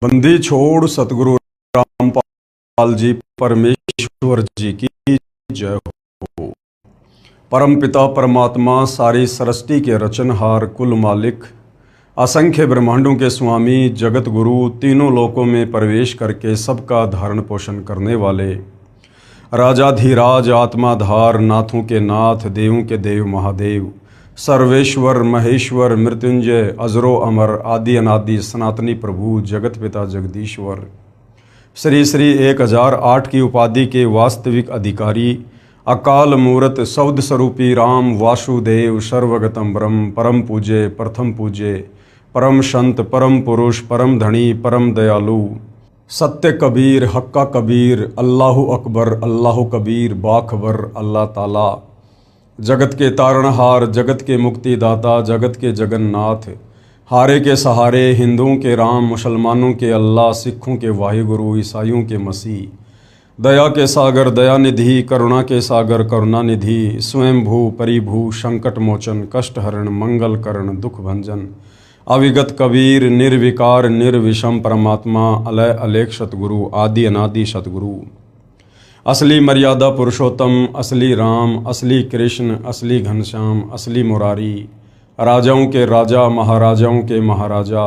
बंदी छोड़ सतगुरु रामपाल जी परमेश्वर जी की जय हो। परम पिता परमात्मा सारी सृष्टि के रचनहार कुल मालिक असंख्य ब्रह्मांडों के स्वामी जगत गुरु तीनों लोकों में प्रवेश करके सबका धारण पोषण करने वाले राजाधिराज आत्माधार नाथों के नाथ देवों के देव महादेव सर्वेश्वर महेश्वर मृत्युंजय अजरो अमर आदि अनादि सनातनी प्रभु जगत पिता जगदीश्वर श्री श्री 1008 की उपाधि के वास्तविक अधिकारी अकाल मूरत सौद स्वरूपी राम वासुदेव सर्वगतम ब्रह्म परम पूज्य प्रथम पूज्य परम संत परम पुरुष परम धनी परम दयालु सत्य कबीर हक्का कबीर अल्लाहु अकबर अल्लाहु कबीर बाखबर अल्लाह ताला जगत के तारणहार जगत के मुक्तिदाता जगत के जगन्नाथ हारे के सहारे हिंदुओं के राम मुसलमानों के अल्लाह सिखों के वाहिगुरु ईसाइयों के मसीह दया के सागर दयानिधि करुणा के सागर करुणानिधि स्वयंभू परिभू संकट मोचन कष्ट हरण मंगल करण दुख भंजन अविगत कबीर निर्विकार निर्विषम परमात्मा अलय अलेख सतगुरु आदि अनादि सतगुरु असली मर्यादा पुरुषोत्तम असली राम असली कृष्ण असली घनश्याम असली मुरारी राजाओं के राजा महाराजाओं के महाराजा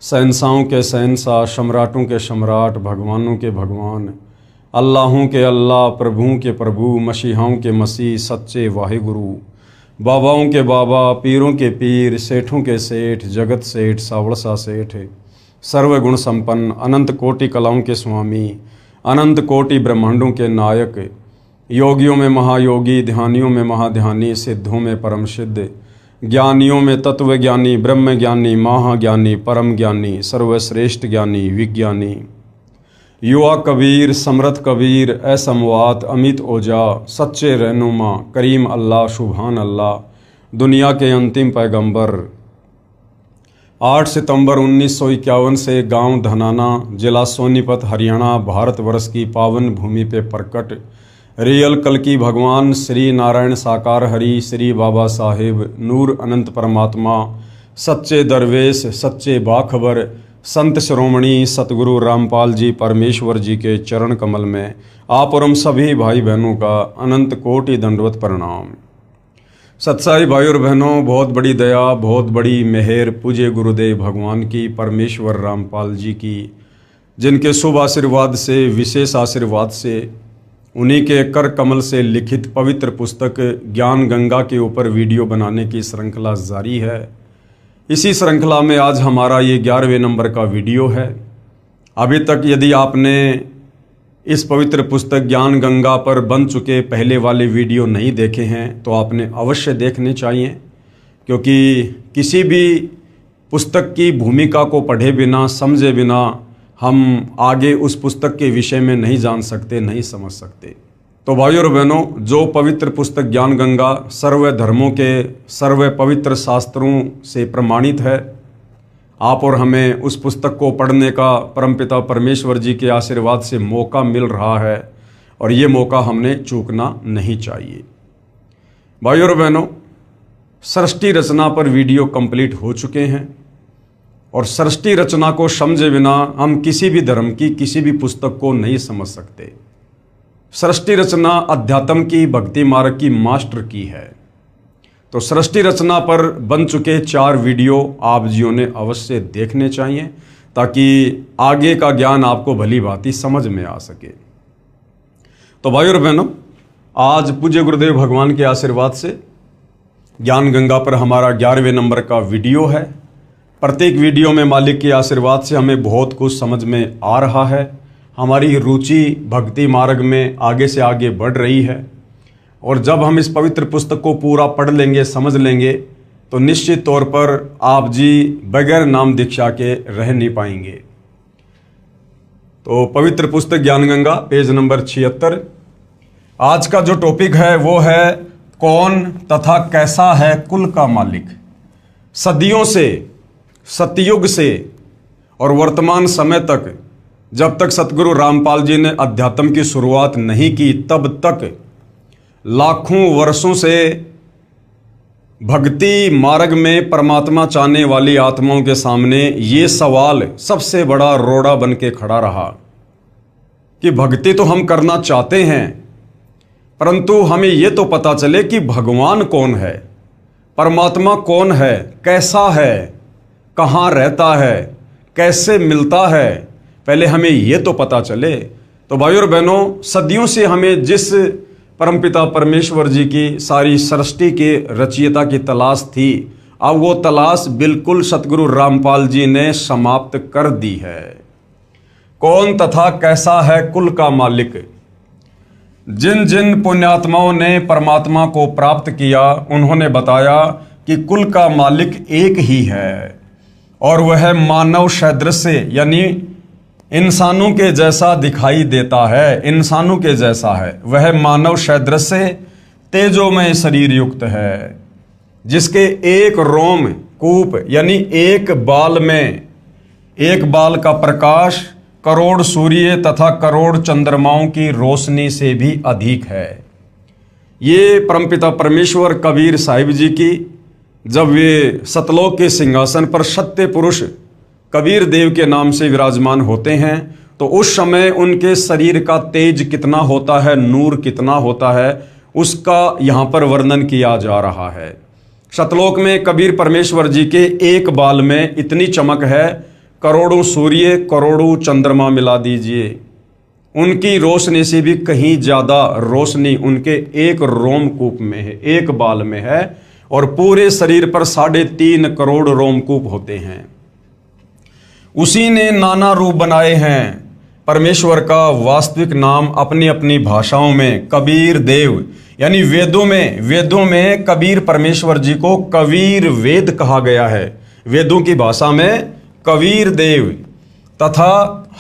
शहंशाहों के शहंशाह सम्राटों के सम्राट भगवानों के भगवान अल्लाहों के अल्लाह प्रभुओं के प्रभु मसीहाओं के मसीह सच्चे वाहिगुरु बाबाओं के बाबा पीरों के पीर सेठों के सेठ जगत सेठ सावड़सा सेठ सर्वगुण संपन्न अनंत कोटि कलाओं के स्वामी अनंत कोटि ब्रह्मांडों के नायक योगियों में महायोगी ध्यानियों में महाध्यानी सिद्धों में परम सिद्ध ज्ञानियों में तत्व ज्ञानी ब्रह्म ज्ञानी महाज्ञानी परम ज्ञानी सर्वश्रेष्ठ ज्ञानी विज्ञानी युवा कबीर समर्थ कबीर असमवात अमित ओजा सच्चे रहनुमा करीम अल्लाह सुभान अल्लाह दुनिया के अंतिम पैगंबर 8 सितंबर 1951 से गांव धनाना जिला सोनीपत हरियाणा भारतवर्ष की पावन भूमि पे प्रकट रियल कल्कि भगवान श्री नारायण साकार हरि श्री बाबा साहेब नूर अनंत परमात्मा सच्चे दरवेश सच्चे बाखबर संत श्रोमणी सतगुरु रामपाल जी परमेश्वर जी के चरण कमल में आप और हम सभी भाई बहनों का अनंत कोटि दंडवत प्रणाम। सत्साई भाई और बहनों, बहुत बड़ी दया बहुत बड़ी मेहर पूज्य गुरुदेव भगवान की परमेश्वर रामपाल जी की, जिनके शुभ आशीर्वाद से विशेष आशीर्वाद से उन्हीं के कर कमल से लिखित पवित्र पुस्तक ज्ञान गंगा के ऊपर वीडियो बनाने की श्रृंखला जारी है। इसी श्रृंखला में आज हमारा ये 11वें नंबर का वीडियो है। अभी तक यदि आपने इस पवित्र पुस्तक ज्ञान गंगा पर बन चुके पहले वाले वीडियो नहीं देखे हैं तो आपने अवश्य देखने चाहिए, क्योंकि किसी भी पुस्तक की भूमिका को पढ़े बिना समझे बिना हम आगे उस पुस्तक के विषय में नहीं जान सकते नहीं समझ सकते। तो भाइयों और बहनों, जो पवित्र पुस्तक ज्ञान गंगा सर्व धर्मों के सर्व पवित्र शास्त्रों से प्रमाणित है, आप और हमें उस पुस्तक को पढ़ने का परमपिता परमेश्वर जी के आशीर्वाद से मौका मिल रहा है और ये मौका हमने चूकना नहीं चाहिए। भाइयों और बहनों, सृष्टि रचना पर वीडियो कंप्लीट हो चुके हैं और सृष्टि रचना को समझे बिना हम किसी भी धर्म की किसी भी पुस्तक को नहीं समझ सकते। सृष्टि रचना अध्यात्म की भक्ति मार्ग की मास्टर की है। तो सृष्टि रचना पर बन चुके 4 वीडियो आप जियों ने अवश्य देखने चाहिए, ताकि आगे का ज्ञान आपको भली भांति समझ में आ सके। तो भाइयों और बहनों, आज पूज्य गुरुदेव भगवान के आशीर्वाद से ज्ञान गंगा पर हमारा 11वें नंबर का वीडियो है। प्रत्येक वीडियो में मालिक के आशीर्वाद से हमें बहुत कुछ समझ में आ रहा है। हमारी रुचि भक्ति मार्ग में आगे से आगे बढ़ रही है और जब हम इस पवित्र पुस्तक को पूरा पढ़ लेंगे समझ लेंगे तो निश्चित तौर पर आप जी बगैर नाम दीक्षा के रह नहीं पाएंगे। तो पवित्र पुस्तक ज्ञान गंगा पेज नंबर 76। आज का जो टॉपिक है वो है कौन तथा कैसा है कुल का मालिक। सदियों से सतयुग से और वर्तमान समय तक, जब तक सतगुरु रामपाल जी ने अध्यात्म की शुरुआत नहीं की तब तक लाखों वर्षों से भक्ति मार्ग में परमात्मा चाहने वाली आत्माओं के सामने ये सवाल सबसे बड़ा रोड़ा बन के खड़ा रहा कि भक्ति तो हम करना चाहते हैं, परंतु हमें ये तो पता चले कि भगवान कौन है, परमात्मा कौन है, कैसा है, कहाँ रहता है, कैसे मिलता है, पहले हमें ये तो पता चले। तो भाइयों और बहनों, सदियों से हमें जिस परमपिता परमेश्वर जी की सारी सृष्टि के रचयिता की तलाश थी, अब वो तलाश बिल्कुल सतगुरु रामपाल जी ने समाप्त कर दी है। कौन तथा कैसा है कुल का मालिक? जिन जिन पुण्यात्माओं ने परमात्मा को प्राप्त किया, उन्होंने बताया कि कुल का मालिक एक ही है और वह मानव सदृश यानी इंसानों के जैसा दिखाई देता है, इंसानों के जैसा है। वह मानव सदृश तेजोमय शरीर युक्त है, जिसके एक रोम कूप यानी एक बाल में, एक बाल का प्रकाश करोड़ सूर्य तथा करोड़ चंद्रमाओं की रोशनी से भी अधिक है। ये परमपिता परमेश्वर कबीर साहिब जी की जब वे सतलोक के सिंहासन पर सत्य पुरुष कबीर देव के नाम से विराजमान होते हैं, तो उस समय उनके शरीर का तेज कितना होता है, नूर कितना होता है, उसका यहाँ पर वर्णन किया जा रहा है। सतलोक में कबीर परमेश्वर जी के एक बाल में इतनी चमक है, करोड़ों सूर्य करोड़ों चंद्रमा मिला दीजिए, उनकी रोशनी से भी कहीं ज़्यादा रोशनी उनके एक रोमकूप में है, एक बाल में है। और पूरे शरीर पर 3.5 करोड़ रोमकूप होते हैं। उसी ने नाना रूप बनाए हैं। परमेश्वर का वास्तविक नाम अपनी अपनी भाषाओं में कबीर देव यानी वेदों में कबीर परमेश्वर जी को कबीर वेद कहा गया है, वेदों की भाषा में कबीर देव। तथा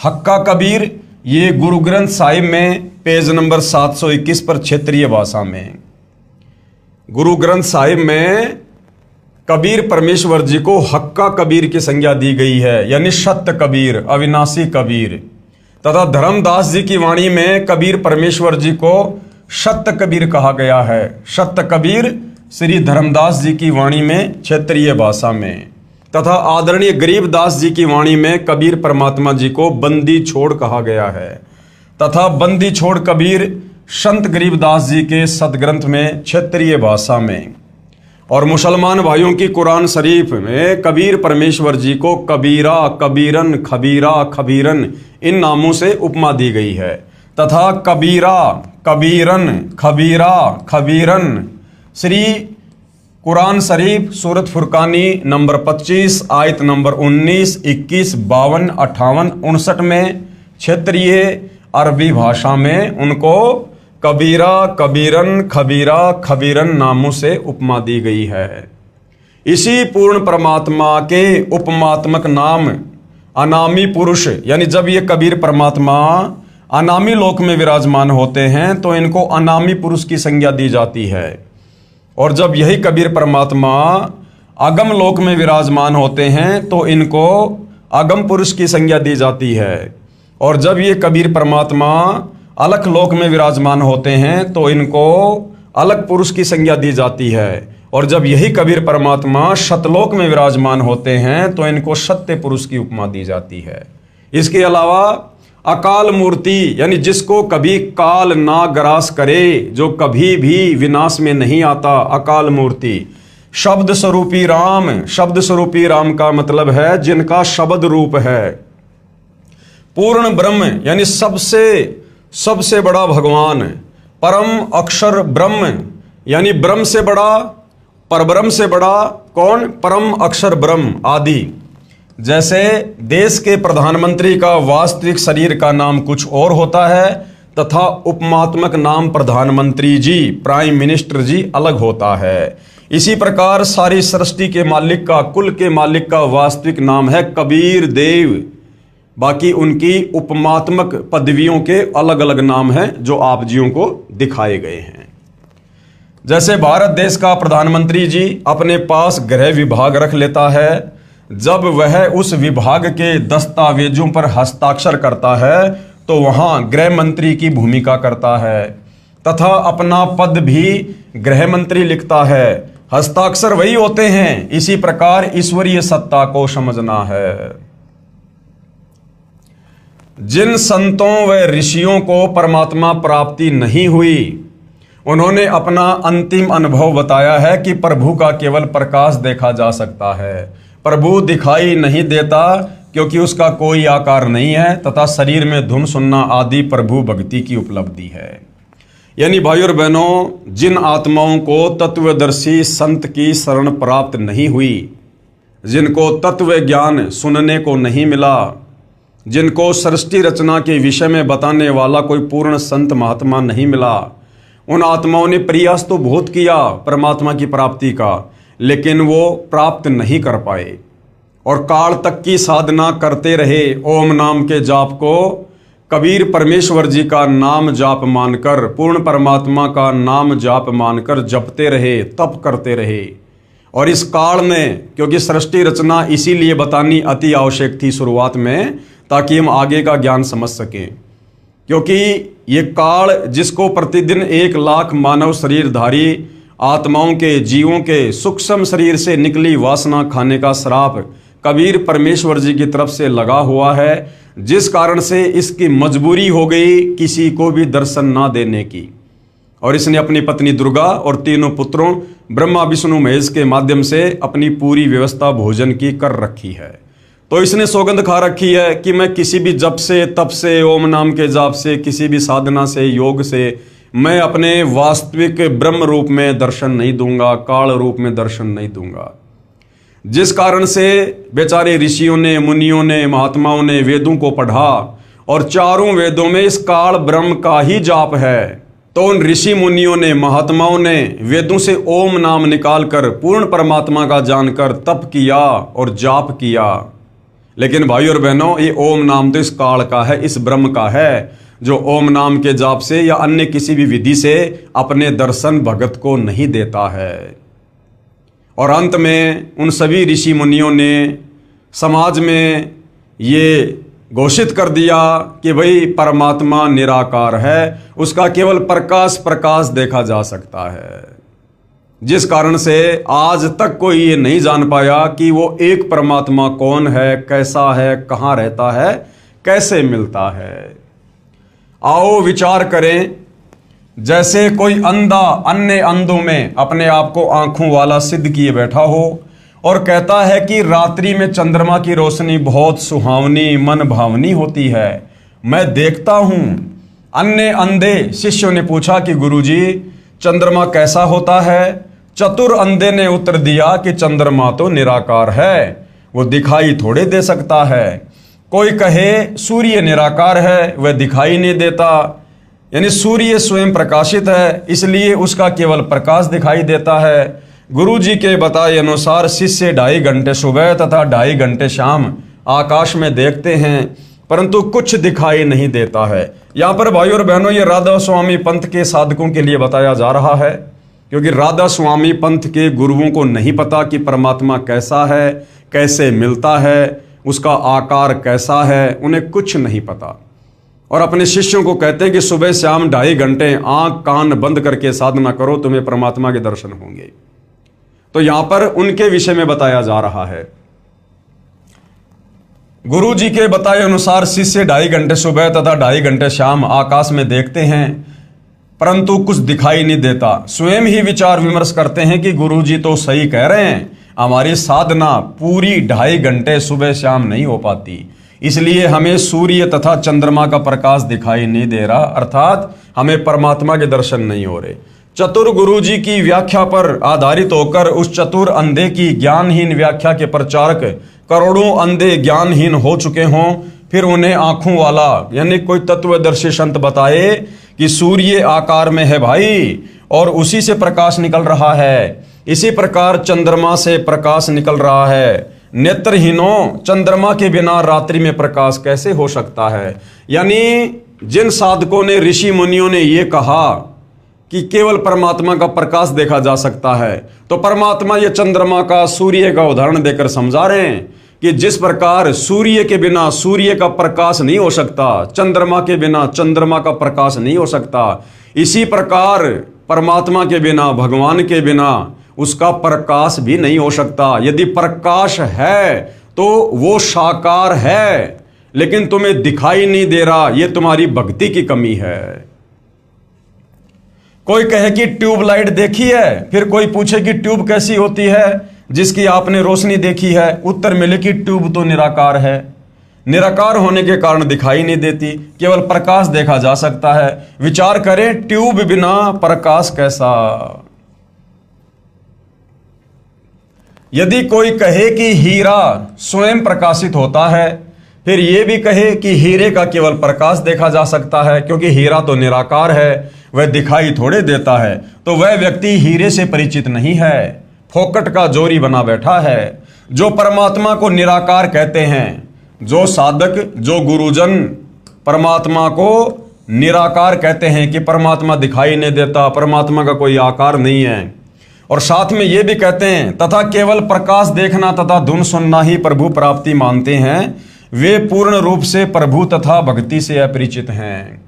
हक्का कबीर ये गुरु ग्रंथ साहिब में पेज नंबर 721 पर क्षेत्रीय भाषा में, गुरु ग्रंथ साहिब में कबीर परमेश्वर जी को हक्का कबीर की संज्ञा दी गई है, यानी सत्य कबीर, अविनाशी कबीर। तथा धर्मदास जी की वाणी में कबीर परमेश्वर जी को सत्य कबीर कहा गया है, सत्य कबीर श्री धर्मदास जी की वाणी में क्षेत्रीय भाषा में। तथा आदरणीय गरीबदास जी की वाणी में कबीर परमात्मा जी को बंदी छोड़ कहा गया है। तथा बंदी छोड़ कबीर संत गरीबदास जी के सदग्रंथ में क्षेत्रीय भाषा में। और मुसलमान भाइयों की कुरान शरीफ में कबीर परमेश्वर जी को कबीरा, कबीरन, खबीरा, खबीरन इन नामों से उपमा दी गई है। तथा कबीरा, कबीरन, खबीरा, खबीरन श्री कुरान शरीफ सूरत फुरकानी नंबर 25 आयत नंबर 19, 21, 52, 58, 59 में क्षेत्रीय अरबी भाषा में उनको कबीरा, कबीरन, खबीरा, खबीरन नामों से उपमा दी गई है। इसी पूर्ण परमात्मा के उपमात्मक नाम अनामी पुरुष, यानी जब ये कबीर परमात्मा अनामी लोक में विराजमान होते हैं तो इनको अनामी पुरुष की संज्ञा दी जाती है। और जब यही कबीर परमात्मा अगम लोक में विराजमान होते हैं तो इनको अगम पुरुष की संज्ञा दी जाती है। और जब ये कबीर परमात्मा अलख लोक में विराजमान होते हैं तो इनको अलग पुरुष की संज्ञा दी जाती है। और जब यही कबीर परमात्मा सतलोक में विराजमान होते हैं तो इनको सत्य पुरुष की उपमा दी जाती है। इसके अलावा अकाल मूर्ति, यानी जिसको कभी काल ना ग्रास करे, जो कभी भी विनाश में नहीं आता, अकाल मूर्ति। शब्द स्वरूपी राम, शब्द स्वरूपी राम का मतलब है जिनका शब्द रूप है। पूर्ण ब्रह्म यानी सबसे बड़ा भगवान। परम अक्षर ब्रह्म यानी ब्रह्म से बड़ा, परब्रह्म से बड़ा कौन? परम अक्षर ब्रह्म आदि। जैसे देश के प्रधानमंत्री का वास्तविक शरीर का नाम कुछ और होता है तथा उपमात्मक नाम प्रधानमंत्री जी, प्राइम मिनिस्टर जी अलग होता है। इसी प्रकार सारी सृष्टि के मालिक का, कुल के मालिक का वास्तविक नाम है कबीर देव। बाकी उनकी उपमात्मक पदवियों के अलग अलग नाम हैं जो आप जियों को दिखाए गए हैं। जैसे भारत देश का प्रधानमंत्री जी अपने पास गृह विभाग रख लेता है, जब वह उस विभाग के दस्तावेजों पर हस्ताक्षर करता है तो वहां गृह मंत्री की भूमिका करता है। तथा अपना पद भी गृह मंत्री लिखता है। हस्ताक्षर वही होते हैं। इसी प्रकार ईश्वरीय सत्ता को समझना है। जिन संतों व ऋषियों को परमात्मा प्राप्ति नहीं हुई, उन्होंने अपना अंतिम अनुभव बताया है कि प्रभु का केवल प्रकाश देखा जा सकता है। प्रभु दिखाई नहीं देता क्योंकि उसका कोई आकार नहीं है तथा शरीर में धुन सुनना आदि प्रभु भक्ति की उपलब्धि है। यानी भाई और बहनों, जिन आत्माओं को तत्वदर्शी संत की शरण प्राप्त नहीं हुई, जिनको तत्व ज्ञान सुनने को नहीं मिला, जिनको सृष्टि रचना के विषय में बताने वाला कोई पूर्ण संत महात्मा नहीं मिला, उन आत्माओं ने प्रयास तो बहुत किया परमात्मा की प्राप्ति का, लेकिन वो प्राप्त नहीं कर पाए और काल तक की साधना करते रहे। ओम नाम के जाप को कबीर परमेश्वर जी का नाम जाप मानकर, पूर्ण परमात्मा का नाम जाप मानकर जपते रहे, तप करते रहे। और इस काल में, क्योंकि सृष्टि रचना इसीलिए बतानी अति आवश्यक थी शुरुआत में, ताकि हम आगे का ज्ञान समझ सकें। क्योंकि ये काल जिसको प्रतिदिन 1 लाख मानव शरीरधारी आत्माओं के, जीवों के सूक्ष्म शरीर से निकली वासना खाने का श्राप कबीर परमेश्वर जी की तरफ से लगा हुआ है, जिस कारण से इसकी मजबूरी हो गई किसी को भी दर्शन ना देने की। और इसने अपनी पत्नी दुर्गा और तीनों पुत्रों ब्रह्मा विष्णु महेश के माध्यम से अपनी पूरी व्यवस्था भोजन की कर रखी है। तो इसने सौगंध खा रखी है कि मैं किसी भी जप से, तप से, ओम नाम के जाप से, किसी भी साधना से, योग से मैं अपने वास्तविक ब्रह्म रूप में दर्शन नहीं दूंगा, काल रूप में दर्शन नहीं दूंगा। जिस कारण से बेचारे ऋषियों ने, मुनियों ने, महात्माओं ने वेदों को पढ़ा और चारों वेदों में इस काल ब्रह्म का ही जाप है। तो उन ऋषि मुनियों ने, महात्माओं ने वेदों से ओम नाम निकालकर पूर्ण परमात्मा का जानकर तप किया और जाप किया। लेकिन भाई और बहनों, ये ओम नाम तो इस काल का है, इस ब्रह्म का है, जो ओम नाम के जाप से या अन्य किसी भी विधि से अपने दर्शन भगत को नहीं देता है। और अंत में उन सभी ऋषि मुनियों ने समाज में ये घोषित कर दिया कि भाई परमात्मा निराकार है, उसका केवल प्रकाश देखा जा सकता है। जिस कारण से आज तक कोई ये नहीं जान पाया कि वो एक परमात्मा कौन है, कैसा है, कहाँ रहता है, कैसे मिलता है। आओ विचार करें, जैसे कोई अंधा अन्य अंधों में अपने आप को आंखों वाला सिद्ध किए बैठा हो और कहता है कि रात्रि में चंद्रमा की रोशनी बहुत सुहावनी, मन भावनी होती है, मैं देखता हूं। अन्य अंधे शिष्यों ने पूछा कि गुरुजी चंद्रमा कैसा होता है? चतुर अंधे ने उत्तर दिया कि चंद्रमा तो निराकार है, वो दिखाई थोड़े दे सकता है। कोई कहे सूर्य निराकार है, वह दिखाई नहीं देता, यानी सूर्य स्वयं प्रकाशित है, इसलिए उसका केवल प्रकाश दिखाई देता है। गुरु जी के बताए अनुसार शिष्य 2.5 घंटे सुबह तथा 2.5 घंटे शाम आकाश में देखते हैं, परंतु कुछ दिखाई नहीं देता है। यहाँ पर भाई और बहनों, ये राधा स्वामी पंथ के साधकों के लिए बताया जा रहा है, क्योंकि राधा स्वामी पंथ के गुरुओं को नहीं पता कि परमात्मा कैसा है, कैसे मिलता है, उसका आकार कैसा है, उन्हें कुछ नहीं पता। और अपने शिष्यों को कहते हैं कि सुबह शाम 2.5 घंटे आंख कान बंद करके साधना करो, तुम्हें परमात्मा के दर्शन होंगे। तो यहां पर उनके विषय में बताया जा रहा है। गुरु जी के बताए अनुसार शिष्य 2.5 घंटे सुबह तथा 2.5 घंटे शाम आकाश में देखते हैं, परंतु कुछ दिखाई नहीं देता। स्वयं ही विचार विमर्श करते हैं कि गुरु जी तो सही कह रहे हैं, हमारी साधना पूरी 2.5 घंटे सुबह शाम नहीं हो पाती, इसलिए हमें सूर्य तथा चंद्रमा का प्रकाश दिखाई नहीं दे रहा, अर्थात हमें परमात्मा के दर्शन नहीं हो रहे। चतुर गुरु जी की व्याख्या पर आधारित होकर उस चतुर अंधे की ज्ञानहीन व्याख्या के प्रचारक करोड़ों अंधे ज्ञानहीन हो चुके हों, फिर उन्हें आंखों वाला यानी कोई तत्वदर्शी संत बताए कि सूर्य आकार में है भाई और उसी से प्रकाश निकल रहा है, इसी प्रकार चंद्रमा से प्रकाश निकल रहा है। नेत्रहीनों, चंद्रमा के बिना रात्रि में प्रकाश कैसे हो सकता है? यानी जिन साधकों ने, ऋषि मुनियों ने ये कहा कि केवल परमात्मा का प्रकाश देखा जा सकता है, तो परमात्मा ये चंद्रमा का, सूर्य का उदाहरण देकर समझा रहे हैं कि जिस प्रकार सूर्य के बिना सूर्य का प्रकाश नहीं हो सकता, चंद्रमा के बिना चंद्रमा का प्रकाश नहीं हो सकता, इसी प्रकार परमात्मा के बिना, भगवान के बिना उसका प्रकाश भी नहीं हो सकता। यदि प्रकाश है तो वो साकार है, लेकिन तुम्हें दिखाई नहीं दे रहा, ये तुम्हारी भक्ति की कमी है। कोई कहे कि ट्यूबलाइट देखी है, फिर कोई पूछे कि ट्यूब कैसी होती है जिसकी आपने रोशनी देखी है, उत्तर मिले कि ट्यूब तो निराकार है। निराकार होने के कारण दिखाई नहीं देती, केवल प्रकाश देखा जा सकता है। विचार करें, ट्यूब बिना प्रकाश कैसा। यदि कोई कहे कि हीरा स्वयं प्रकाशित होता है, फिर यह भी कहे कि हीरे का केवल प्रकाश देखा जा सकता है, क्योंकि हीरा तो निराकार है, वह दिखाई थोड़े देता है, तो वह व्यक्ति हीरे से परिचित नहीं है, फोकट का जोरी बना बैठा है। जो परमात्मा को निराकार कहते हैं, जो साधक, जो गुरुजन परमात्मा को निराकार कहते हैं कि परमात्मा दिखाई नहीं देता, परमात्मा का कोई आकार नहीं है, और साथ में ये भी कहते हैं तथा केवल प्रकाश देखना तथा धुन सुनना ही प्रभु प्राप्ति मानते हैं, वे पूर्ण रूप से प्रभु तथा भक्ति से अपरिचित हैं।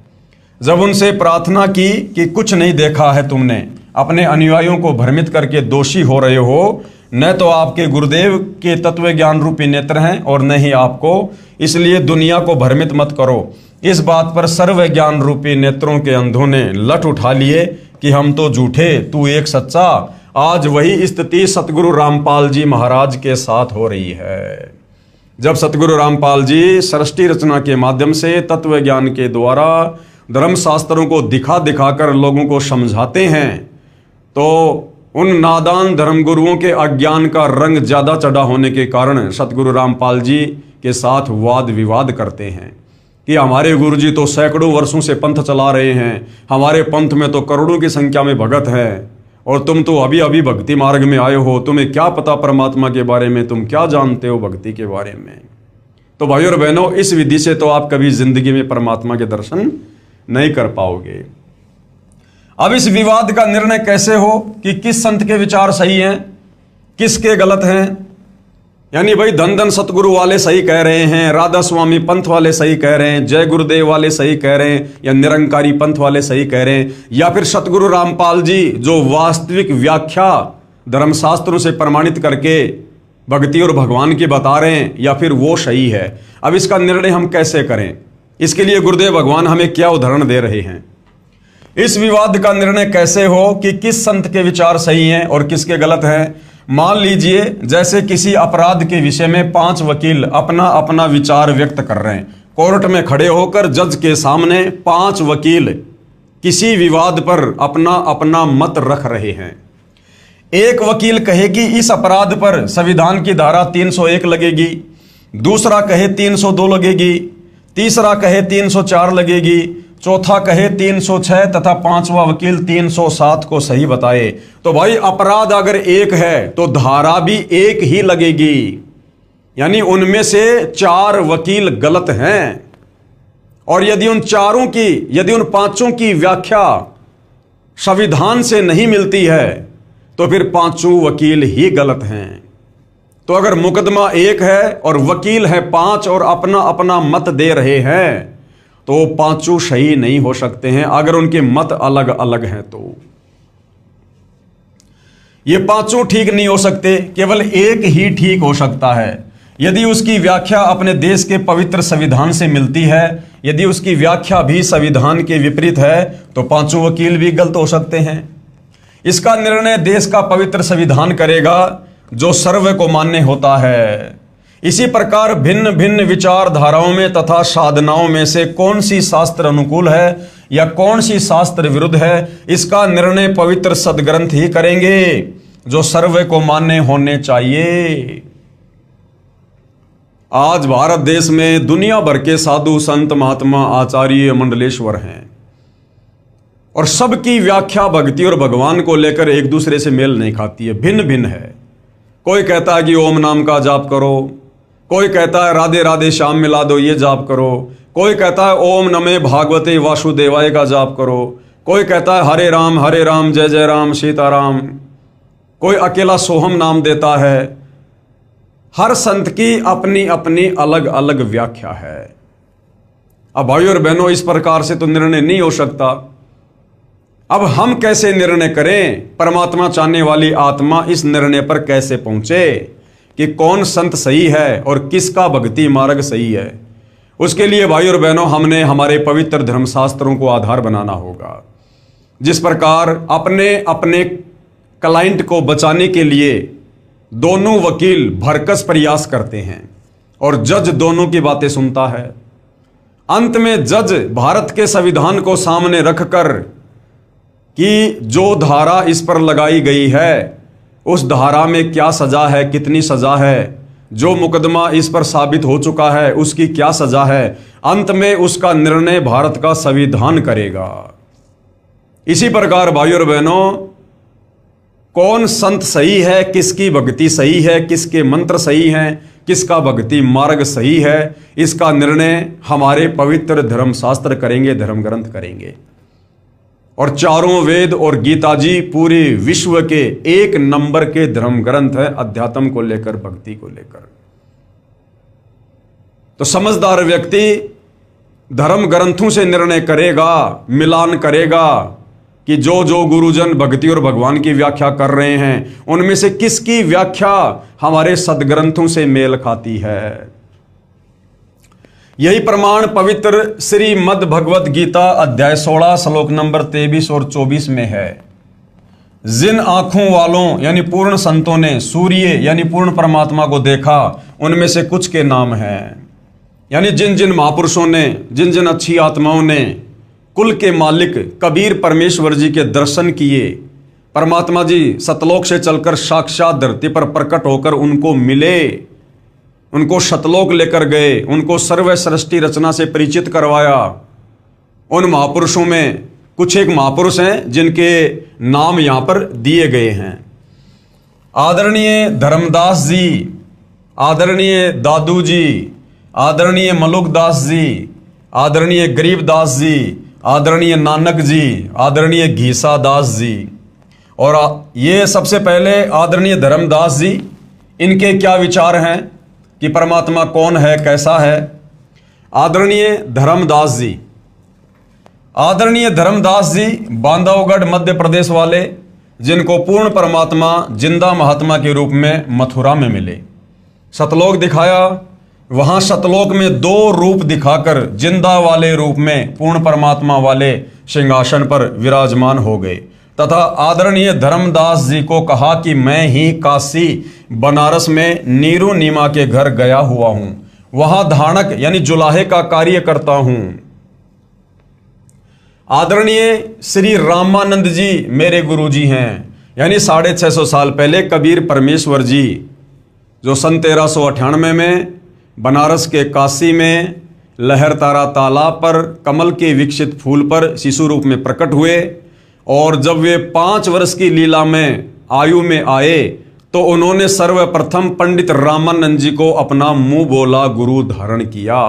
जब उनसे प्रार्थना की कि कुछ नहीं देखा है तुमने, अपने अनुयायियों को भ्रमित करके दोषी हो रहे हो, न तो आपके गुरुदेव के तत्व ज्ञान रूपी नेत्र हैं और न ही आपको, इसलिए दुनिया को भ्रमित मत करो। इस बात पर सर्व ज्ञान रूपी नेत्रों के अंधों ने लठ उठा लिए कि हम तो झूठे, तू एक सच्चा। आज वही स्थिति सतगुरु रामपाल जी महाराज के साथ हो रही है। जब सतगुरु रामपाल जी सृष्टि रचना के माध्यम से तत्व ज्ञान के द्वारा धर्म शास्त्रों को दिखा दिखाकर लोगों को समझाते हैं, तो उन नादान धर्मगुरुओं के अज्ञान का रंग ज्यादा चढ़ा होने के कारण सतगुरु रामपाल जी के साथ वाद विवाद करते हैं कि हमारे गुरु जी तो सैकड़ों वर्षों से पंथ चला रहे हैं, हमारे पंथ में तो करोड़ों की संख्या में भगत हैं, और तुम तो अभी अभी भक्ति मार्ग में आए हो, तुम्हें क्या पता परमात्मा के बारे में, तुम क्या जानते हो भक्ति के बारे में। तो भाइयों और बहनों, इस विधि से तो आप कभी जिंदगी में परमात्मा के दर्शन नहीं कर पाओगे। अब इस विवाद का निर्णय कैसे हो कि किस संत के विचार सही हैं, किसके गलत हैं। यानी भाई धन धन सतगुरु वाले सही कह रहे हैं, राधा स्वामी पंथ वाले सही कह रहे हैं, जय गुरुदेव वाले सही कह रहे हैं, या निरंकारी पंथ वाले सही कह रहे हैं, या फिर सतगुरु रामपाल जी जो वास्तविक व्याख्या धर्मशास्त्रों से प्रमाणित करके भक्ति और भगवान की बता रहे हैं, या फिर वो सही है। अब इसका निर्णय हम कैसे करें, इसके लिए गुरुदेव भगवान हमें क्या उदाहरण दे रहे हैं। इस विवाद का निर्णय कैसे हो कि किस संत के विचार सही हैं और किसके गलत हैं। मान लीजिए जैसे किसी अपराध के विषय में 5 वकील अपना अपना विचार व्यक्त कर रहे हैं, कोर्ट में खड़े होकर जज के सामने 5 वकील किसी विवाद पर अपना अपना मत रख रहे हैं। एक वकील कहे कि इस अपराध पर संविधान की धारा 301 लगेगी, दूसरा कहे 302 लगेगी, तीसरा कहे 304 लगेगी, चौथा कहे 306 तथा 5वां वकील 307 को सही बताए। तो भाई अपराध अगर एक है तो धारा भी एक ही लगेगी, यानी उनमें से 4 वकील गलत हैं। और यदि उन 5 की व्याख्या संविधान से नहीं मिलती है तो फिर 5 वकील ही गलत हैं। तो अगर मुकदमा एक है और वकील है 5 और अपना अपना मत दे रहे हैं, तो 5 सही नहीं हो सकते हैं अगर उनके मत अलग अलग हैं। तो ये 5 ठीक नहीं हो सकते, केवल एक ही ठीक हो सकता है। यदि उसकी व्याख्या अपने देश के पवित्र संविधान से मिलती है, यदि उसकी व्याख्या भी संविधान के विपरीत है, तो 5 वकील भी गलत हो सकते हैं। इसका निर्णय देश का पवित्र संविधान करेगा जो सर्व को मान्य होता है। इसी प्रकार भिन्न भिन्न विचारधाराओं में तथा साधनाओं में से कौन सी शास्त्र अनुकूल है या कौन सी शास्त्र विरुद्ध है, इसका निर्णय पवित्र सदग्रंथ ही करेंगे जो सर्व को मान्य होने चाहिए। आज भारत देश में दुनिया भर के साधु संत महात्मा आचार्य मंडलेश्वर हैं और सबकी व्याख्या भक्ति और भगवान को लेकर एक दूसरे से मेल नहीं खाती है, भिन्न भिन्न है। कोई कहता है कि ओम नाम का जाप करो, कोई कहता है राधे राधे श्याम मिला दो ये जाप करो, कोई कहता है ओम नमे भागवते वासुदेवाय का जाप करो, कोई कहता है हरे राम जय जय राम सीताराम, कोई अकेला सोहम नाम देता है। हर संत की अपनी अपनी अलग अलग व्याख्या है। अब भाइयों और बहनों, इस प्रकार से तो निर्णय नहीं हो सकता। अब हम कैसे निर्णय करें, परमात्मा चाहने वाली आत्मा इस निर्णय पर कैसे पहुंचे कि कौन संत सही है और किसका भक्ति मार्ग सही है। उसके लिए भाई और बहनों, हमने हमारे पवित्र धर्मशास्त्रों को आधार बनाना होगा। जिस प्रकार अपने अपने क्लाइंट को बचाने के लिए दोनों वकील भरकस प्रयास करते हैं और जज दोनों की बातें सुनता है, अंत में जज भारत के संविधान को सामने रखकर कि जो धारा इस पर लगाई गई है उस धारा में क्या सजा है, कितनी सजा है, जो मुकदमा इस पर साबित हो चुका है उसकी क्या सजा है, अंत में उसका निर्णय भारत का संविधान करेगा। इसी प्रकार भाइयों और बहनों, कौन संत सही है, किसकी भक्ति सही है, किसके मंत्र सही हैं, किसका भक्ति मार्ग सही है, इसका निर्णय हमारे पवित्र धर्मशास्त्र करेंगे, धर्म ग्रंथ करेंगे। और चारों वेद और गीता जी पूरे विश्व के एक नंबर के धर्म ग्रंथ है, अध्यात्म को लेकर, भक्ति को लेकर। तो समझदार व्यक्ति धर्म ग्रंथों से निर्णय करेगा, मिलान करेगा कि जो जो गुरुजन भक्ति और भगवान की व्याख्या कर रहे हैं उनमें से किसकी व्याख्या हमारे सदग्रंथों से मेल खाती है। यही प्रमाण पवित्र श्रीमद् भगवत गीता अध्याय 16 श्लोक नंबर 23 और 24 में है। जिन आंखों वालों यानी पूर्ण संतों ने सूर्य यानी पूर्ण परमात्मा को देखा, उनमें से कुछ के नाम हैं। यानी जिन जिन महापुरुषों ने, जिन जिन अच्छी आत्माओं ने कुल के मालिक कबीर परमेश्वर जी के दर्शन किए, परमात्मा जी सतलोक से चलकर साक्षात धरती पर प्रकट होकर उनको मिले, उनको शतलोक लेकर गए, उनको सर्व सृष्टि रचना से परिचित करवाया। उन महापुरुषों में कुछ एक महापुरुष हैं जिनके नाम यहां पर दिए गए हैं। आदरणीय धर्मदास जी, आदरणीय दादू जी, आदरणीय मलुकदास जी, आदरणीय गरीबदास जी, आदरणीय नानक जी, आदरणीय घीसादास जी। और ये सबसे पहले आदरणीय धर्मदास जी, इनके क्या विचार हैं कि परमात्मा कौन है, कैसा है। आदरणीय धर्मदास जी, आदरणीय धर्मदास जी बांधवगढ़ मध्य प्रदेश वाले, जिनको पूर्ण परमात्मा जिंदा महात्मा के रूप में मथुरा में मिले। सतलोक दिखाया, वहां सतलोक में दो रूप दिखाकर जिंदा वाले रूप में पूर्ण परमात्मा वाले सिंहासन पर विराजमान हो गए। तथा आदरणीय धर्मदास जी को कहा कि मैं ही काशी बनारस में नीरू नीमा के घर गया हुआ हूं, वहां धानक यानी जुलाहे का कार्य करता हूं। आदरणीय श्री रामानंद जी मेरे गुरु जी हैं, यानी 650 साल पहले कबीर परमेश्वर जी जो सन 1398 में बनारस के काशी में लहरतारा तालाब पर कमल के विकसित फूल पर शिशु रूप में प्रकट हुए। और जब वे 5 वर्ष की लीला में आयु में आए तो उन्होंने सर्वप्रथम पंडित रामानंद जी को अपना मुंह बोला गुरु धारण किया।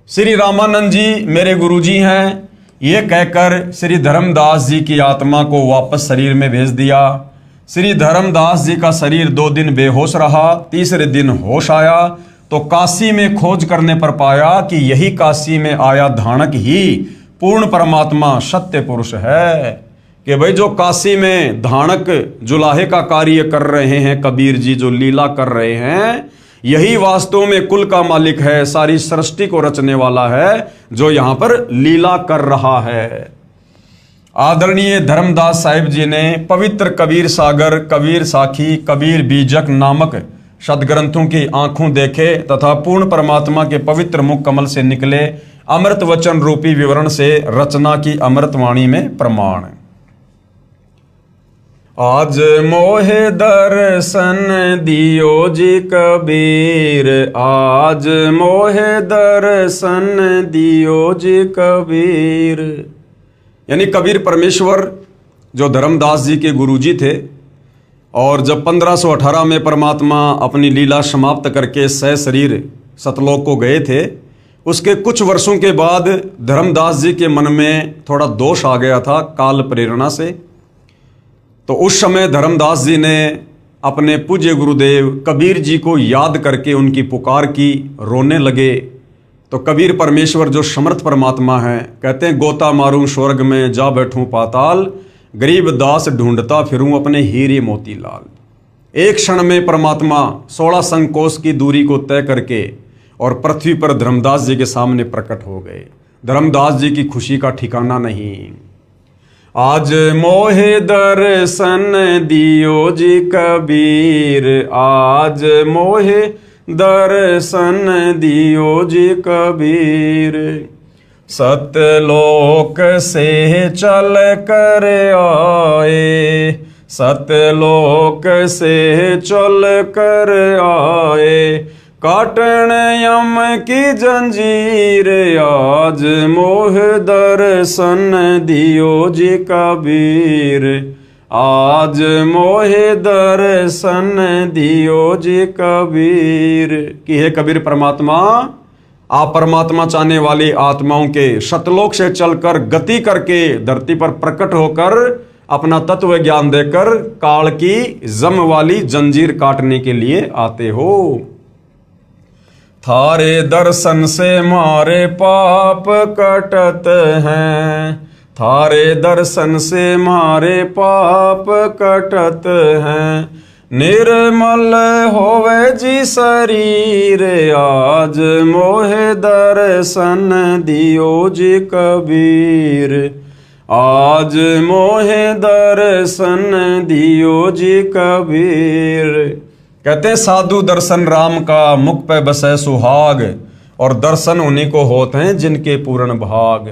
श्री रामानंद जी मेरे गुरु जी हैं, ये कहकर श्री धर्मदास जी की आत्मा को वापस शरीर में भेज दिया। श्री धर्मदास जी का शरीर 2 दिन बेहोश रहा, तीसरे दिन होश आया तो काशी में खोज करने पर पाया कि यही काशी में आया धानक ही पूर्ण परमात्मा सत्य पुरुष है। कि भाई जो काशी में धानक जुलाहे का कार्य कर रहे हैं, कबीर जी जो लीला कर रहे हैं, यही वास्तव में कुल का मालिक है, सारी सृष्टि को रचने वाला है, जो यहां पर लीला कर रहा है। आदरणीय धर्मदास साहिब जी ने पवित्र कबीर सागर, कबीर साखी, कबीर बीजक नामक सदग्रंथों की आंखों देखे तथा पूर्ण परमात्मा के पवित्र मुख कमल से निकले अमृत वचन रूपी विवरण से रचना की अमृतवाणी में प्रमाण। आज मोहे दर्शन दियो जी कबीर, आज मोहे दर्शन दियो जी कबीर। यानी कबीर परमेश्वर जो धर्मदास जी के गुरुजी थे, और जब 1518 में परमात्मा अपनी लीला समाप्त करके सह शरीर सतलोक को गए थे, उसके कुछ वर्षों के बाद धर्मदास जी के मन में थोड़ा दोष आ गया था काल प्रेरणा से। तो उस समय धर्मदास जी ने अपने पूज्य गुरुदेव कबीर जी को याद करके उनकी पुकार की, रोने लगे। तो कबीर परमेश्वर जो समर्थ परमात्मा है, कहते हैं गोता मारूं स्वर्ग में जा बैठूं पाताल, गरीब दास ढूंढता फिरूं अपने हीरे मोती लाल। एक क्षण में परमात्मा 16 संकोश की दूरी को तय करके और पृथ्वी पर धर्मदास जी के सामने प्रकट हो गए। धर्मदास जी की खुशी का ठिकाना नहीं। आज मोहे दर्शन दियो जी कबीर, आज मोहे दर्शन दियो जी कबीर। सतलोक से चल कर आए, सतलोक से चल कर आए, काटन यम की जंजीर, आज मोह दर्शन दियो जी कबीर, आज मोहे दर्शन दियो जी कबीर। कि हे कबीर परमात्मा, आप परमात्मा चाहने वाली आत्माओं के शतलोक से चलकर गति करके धरती पर प्रकट होकर अपना तत्व ज्ञान देकर काल की जम वाली जंजीर काटने के लिए आते हो। थारे दर्शन से मारे पाप कटत हैं, थारे दर्शन से मारे पाप कटत हैं, निर्मल होवे जी शरीर, आज मोहे दर्शन दियो जी कबीर, आज मोहे दर्शन दियो जी कबीर। कहते हैं साधु दर्शन राम का मुख पे बसे सुहाग, और दर्शन उन्हीं को होते हैं जिनके पूर्ण भाग।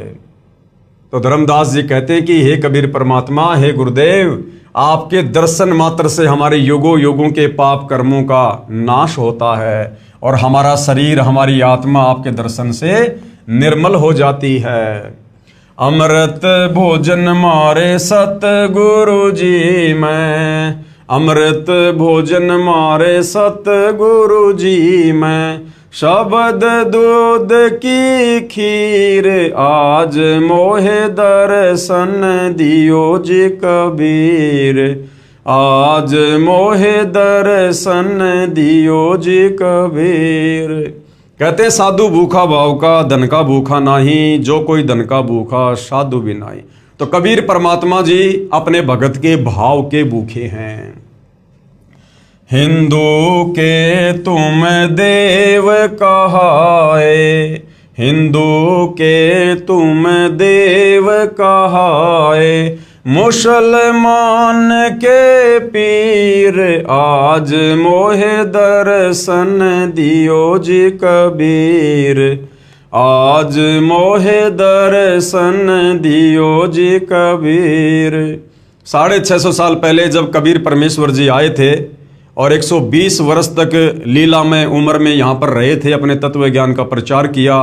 तो धर्मदास जी कहते हैं कि हे कबीर परमात्मा, हे गुरुदेव, आपके दर्शन मात्र से हमारे युगों युगों के पाप कर्मों का नाश होता है और हमारा शरीर, हमारी आत्मा आपके दर्शन से निर्मल हो जाती है। अमृत भोजन मारे सतगुरु जी मैं, अमृत भोजन मारे सतगुरु जी मैं, शब्द दूध की खीर, आज मोहे दर्शन दियो जी कबीर, आज मोहे दर्शन दियो जी कबीर। कहते साधु भूखा भाव का, धन का भूखा नाही, जो कोई धन का भूखा साधु भी नाही। तो कबीर परमात्मा जी अपने भगत के भाव के भूखे हैं। हिंदू के तुम देव कहाए, हिंदू के तुम देव कहाए, मुसलमान के पीर, आज मोहे दर्शन दियो जी कबीर, आज मोहे दर्शन दियो जी कबीर। 650 साल पहले जब कबीर परमेश्वर जी आए थे और 120 वर्ष तक लीला में उम्र में यहाँ पर रहे थे, अपने तत्व ज्ञान का प्रचार किया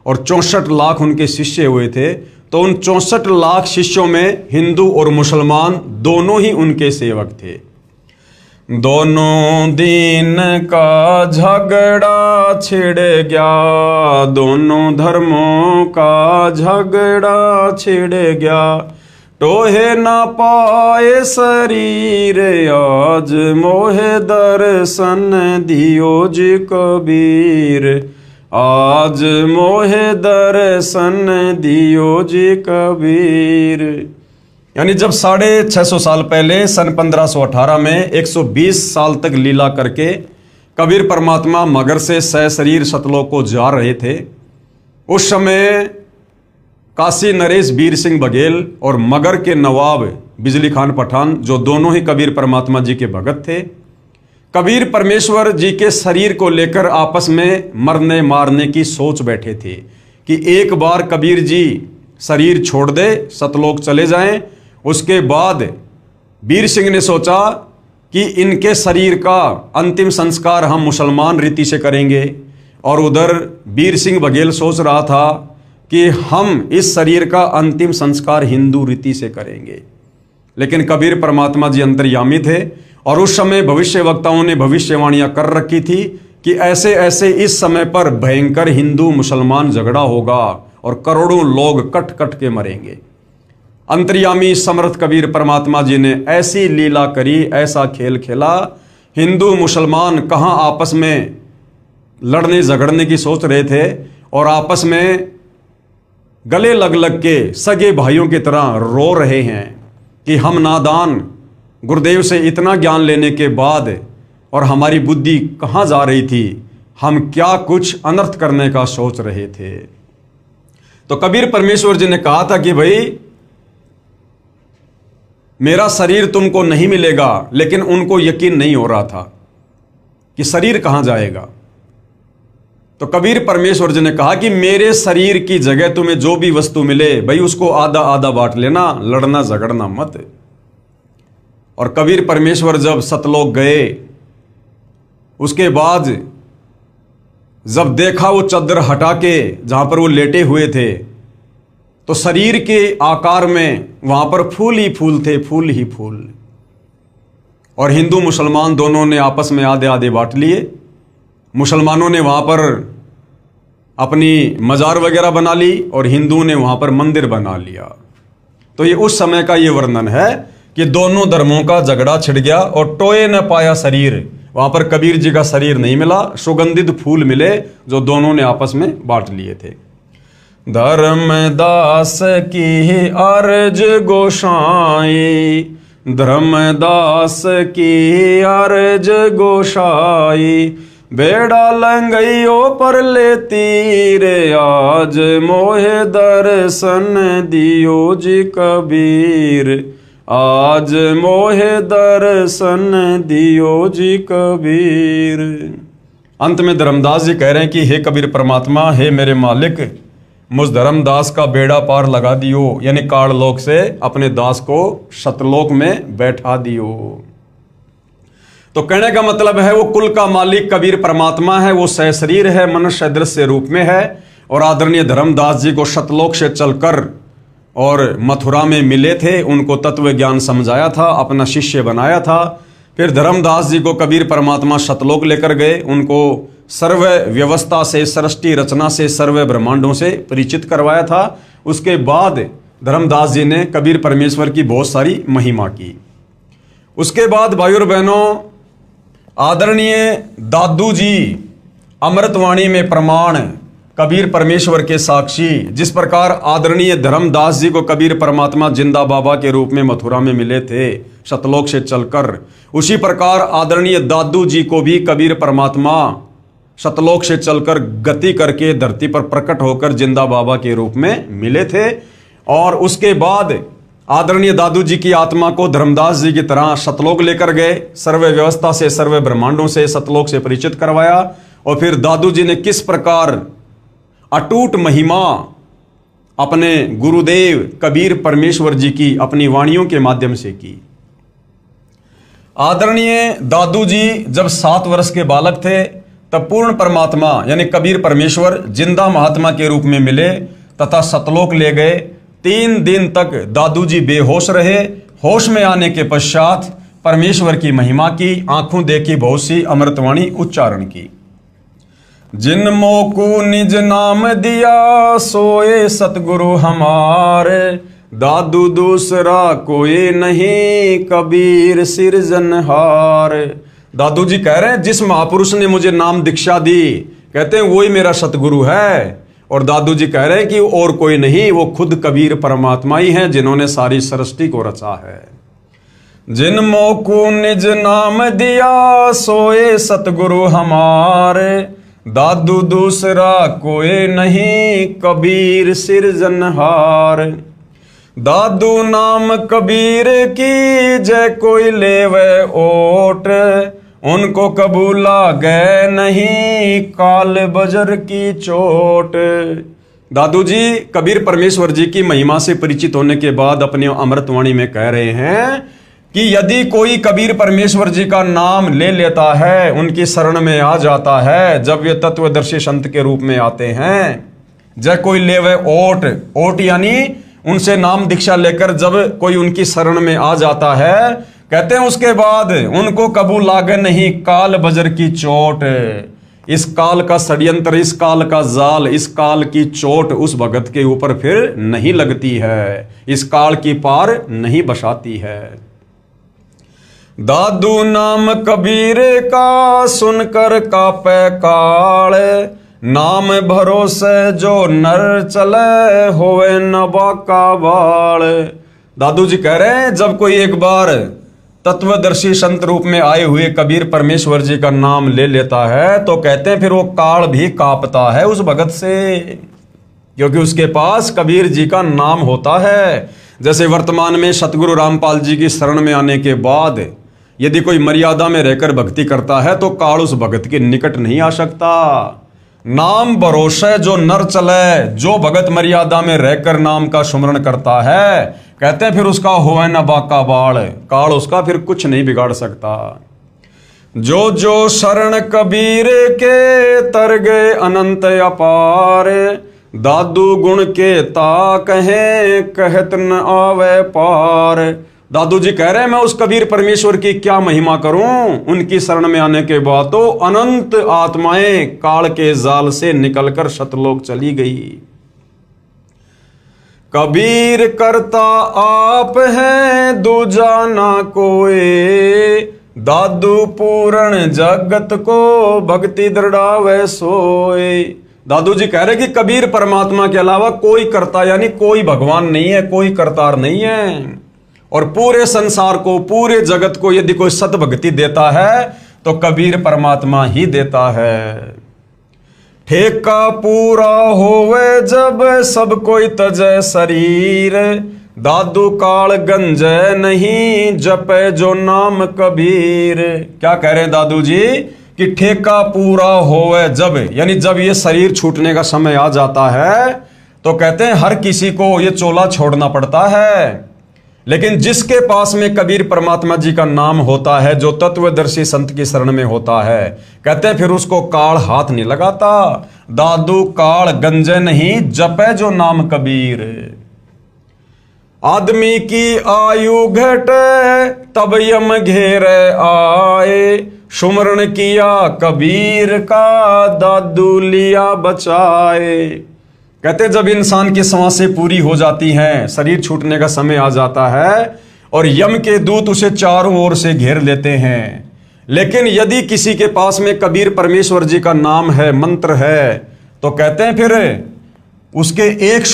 और 64 लाख उनके शिष्य हुए थे। तो उन 64 लाख शिष्यों में हिंदू और मुसलमान दोनों ही उनके सेवक थे। दोनों दीन का झगड़ा छिड़ गया, दोनों धर्मों का झगड़ा छिड़ गया, टोहे ना पाए शरीर, आज मोहे दर्शन दियो जी कबीर, आज मोहे दर्शन दियो जी कबीर। यानी जब 650 साल पहले सन 1518 में 120 साल तक लीला करके कबीर परमात्मा मगर से सशरीर सतलोक को जा रहे थे, उस समय काशी नरेश वीर सिंह बघेल और मगर के नवाब बिजली खान पठान, जो दोनों ही कबीर परमात्मा जी के भगत थे, कबीर परमेश्वर जी के शरीर को लेकर आपस में मरने मारने की सोच बैठे थे कि एक बार कबीर जी शरीर छोड़ दे, सतलोक चले जाएं। उसके बाद वीर सिंह ने सोचा कि इनके शरीर का अंतिम संस्कार हम मुसलमान रीति से करेंगे, और उधर वीर सिंह बघेल सोच रहा था कि हम इस शरीर का अंतिम संस्कार हिंदू रीति से करेंगे। लेकिन कबीर परमात्मा जी अंतर्यामी थे और उस समय भविष्य वक्ताओं ने भविष्यवाणियां कर रखी थी कि ऐसे ऐसे इस समय पर भयंकर हिंदू मुसलमान झगड़ा होगा और करोड़ों लोग कट कट के मरेंगे। अंतर्यामी समर्थ कबीर परमात्मा जी ने ऐसी लीला करी, ऐसा खेल खेला, हिंदू मुसलमान कहाँ आपस में लड़ने झगड़ने की सोच रहे थे और आपस में गले लग लग के सगे भाइयों की तरह रो रहे हैं कि हम नादान गुरुदेव से इतना ज्ञान लेने के बाद और हमारी बुद्धि कहाँ जा रही थी, हम क्या कुछ अनर्थ करने का सोच रहे थे। तो कबीर परमेश्वर जी ने कहा था कि भाई मेरा शरीर तुमको नहीं मिलेगा, लेकिन उनको यकीन नहीं हो रहा था कि शरीर कहाँ जाएगा। तो कबीर परमेश्वर जी ने कहा कि मेरे शरीर की जगह तुम्हें जो भी वस्तु मिले भाई उसको आधा आधा बांट लेना, लड़ना झगड़ना मत। और कबीर परमेश्वर जब सतलोक गए, उसके बाद जब देखा वो चद्दर हटा के जहां पर वो लेटे हुए थे, तो शरीर के आकार में वहां पर फूल ही फूल थे, फूल ही फूल। और हिंदू मुसलमान दोनों ने आपस में आधे आधे बांट लिए। मुसलमानों ने वहां पर अपनी मजार वगैरह बना ली और हिंदुओं ने वहां पर मंदिर बना लिया। तो ये उस समय का ये वर्णन है कि दोनों धर्मों का झगड़ा छिड़ गया और टोए न पाया शरीर। वहां पर कबीर जी का शरीर नहीं मिला, सुगंधित फूल मिले जो दोनों ने आपस में बांट लिए थे। धर्मदास की अर्ज गोसाई, धर्मदास की अर्ज गोसाई, बेड़ा लंगइयो पर लेती रे आज, मोहे दर्शन दियो जी कबीर, आज मोहे दर्शन दियो जी कबीर। अंत में धर्मदास जी कह रहे हैं कि हे कबीर परमात्मा, हे मेरे मालिक, मुझ धर्मदास का बेड़ा पार लगा दियो, यानी काललोक से अपने दास को सतलोक में बैठा दियो। तो कहने का मतलब है वो कुल का मालिक कबीर परमात्मा है, वो सहशरीर है, मनुष्य दृश्य रूप में है। और आदरणीय धर्मदास जी को सतलोक से चलकर और मथुरा में मिले थे, उनको तत्व ज्ञान समझाया था, अपना शिष्य बनाया था। फिर धर्मदास जी को कबीर परमात्मा सतलोक लेकर गए, उनको सर्व व्यवस्था से, सृष्टि रचना से, सर्व ब्रह्मांडों से परिचित करवाया था। उसके बाद धर्मदास जी ने कबीर परमेश्वर की बहुत सारी महिमा की। उसके बाद भाइयों और बहनों, आदरणीय दादू जी अमृतवाणी में प्रमाण, कबीर परमेश्वर के साक्षी, जिस प्रकार आदरणीय धर्मदास जी को कबीर परमात्मा जिंदा बाबा के रूप में मथुरा में मिले थे सतलोक से चलकर, उसी प्रकार आदरणीय दादू जी को भी कबीर परमात्मा सतलोक से चलकर गति करके धरती पर प्रकट होकर जिंदा बाबा के रूप में मिले थे। और उसके बाद आदरणीय दादू जी की आत्मा को धर्मदास जी की तरह सतलोक लेकर गए, सर्व व्यवस्था से, सर्व ब्रह्मांडों से, सतलोक से परिचित करवाया। और फिर दादू जी ने किस प्रकार अटूट महिमा अपने गुरुदेव कबीर परमेश्वर जी की अपनी वाणियों के माध्यम से की। आदरणीय दादू जी जब 7 वर्ष के बालक थे तब पूर्ण परमात्मा यानी कबीर परमेश्वर जिंदा महात्मा के रूप में मिले तथा सतलोक ले गए। 3 दिन तक दादू जी बेहोश रहे। होश में आने के पश्चात परमेश्वर की महिमा की, आंखों देखी बहुत सी अमृतवाणी उच्चारण की। जिन मोकू निज नाम दिया सोए सतगुरु हमारे, दादू दूसरा कोई नहीं कबीर सिरजनहार। दादू जी कह रहे हैं जिस महापुरुष ने मुझे नाम दीक्षा दी, कहते हैं वही मेरा सतगुरु है। और दादू जी कह रहे हैं कि और कोई नहीं, वो खुद कबीर परमात्मा ही हैं जिन्होंने सारी सृष्टि को रचा है। जिन मोकू निज नाम दिया सोए सतगुरु हमारे, दादू दूसरा कोई नहीं कबीर सिरजनहार। दादू नाम कबीर की जय कोई लेवे ओट, उनको कबूला गए नहीं काल बजर की चोट। दादू जी कबीर परमेश्वर जी की महिमा से परिचित होने के बाद अपने अमृतवाणी में कह रहे हैं कि यदि कोई कबीर परमेश्वर जी का नाम ले लेता है, उनकी शरण में आ जाता है, जब वे तत्वदर्शी संत के रूप में आते हैं, जय कोई लेवे ओट, ओट यानी उनसे नाम दीक्षा लेकर जब कोई उनकी शरण में आ जाता है, कहते हैं उसके बाद उनको कबूल लागे नहीं काल बजर की चोट। इस काल का षड्यंत्र, इस काल का जाल, इस काल की चोट उस भगत के ऊपर फिर नहीं लगती है, इस काल की पार नहीं बसाती है। दादू नाम कबीर का सुनकर कापे काल, नाम भरोसे जो नर चले होवे न बाका बाल। दादू जी कह रहे हैं जब कोई एक बार तत्वदर्शी संत रूप में आए हुए कबीर परमेश्वर जी का नाम ले लेता है तो कहते हैं फिर वो काल भी कांपता है उस भगत से, क्योंकि उसके पास कबीर जी का नाम होता है। जैसे वर्तमान में सतगुरु रामपाल जी की शरण में आने के बाद यदि कोई मर्यादा में रहकर भक्ति करता है तो काल उस भगत के निकट नहीं आ सकता। नाम भरोसे जो नर चले, जो भगत मर्यादा में रहकर नाम का सुमरण करता है, कहते हैं फिर उसका होवे न बाका बाल, काल उसका फिर कुछ नहीं बिगाड़ सकता। जो जो शरण कबीर के तर गए अनंत अपार, दादू गुण के ता कहे कहत न आवे पार। दादू जी कह रहे हैं मैं उस कबीर परमेश्वर की क्या महिमा करूं, उनकी शरण में आने के बाद तो अनंत आत्माएं काल के जाल से निकलकर सतलोक चली गई। कबीर करता आप है दूजा ना कोई, दादू पूर्ण जगत को भक्ति दृढ़ावे सोए। दादू जी कह रहे कि कबीर परमात्मा के अलावा कोई करता यानी कोई भगवान नहीं है, कोई करतार नहीं है। और पूरे संसार को, पूरे जगत को यदि कोई सद्भक्ति देता है तो कबीर परमात्मा ही देता है। ठेका पूरा होवे जब सब कोई तजे शरीर, दादू काल गंजे नहीं जपे जो नाम कबीर। क्या कह रहे हैं दादू जी कि ठेका पूरा होवे जब, यानी जब ये शरीर छूटने का समय आ जाता है तो कहते हैं हर किसी को ये चोला छोड़ना पड़ता है। लेकिन जिसके पास में कबीर परमात्मा जी का नाम होता है, जो तत्वदर्शी संत की शरण में होता है, कहते हैं फिर उसको काल हाथ नहीं लगाता। दादू काल गंजे नहीं जपे जो नाम कबीर। आदमी की आयु घटे तब यम घेरे आए, सुमरण किया कबीर का दादू लिया बचाए। कहते जब इंसान की सांसें पूरी हो जाती हैं, शरीर छूटने का समय आ जाता है और यम के दूत उसे चारों ओर से घेर लेते हैं, लेकिन यदि किसी के पास में कबीर परमेश्वर जी का नाम है, मंत्र है, तो कहते हैं फिर उसके एक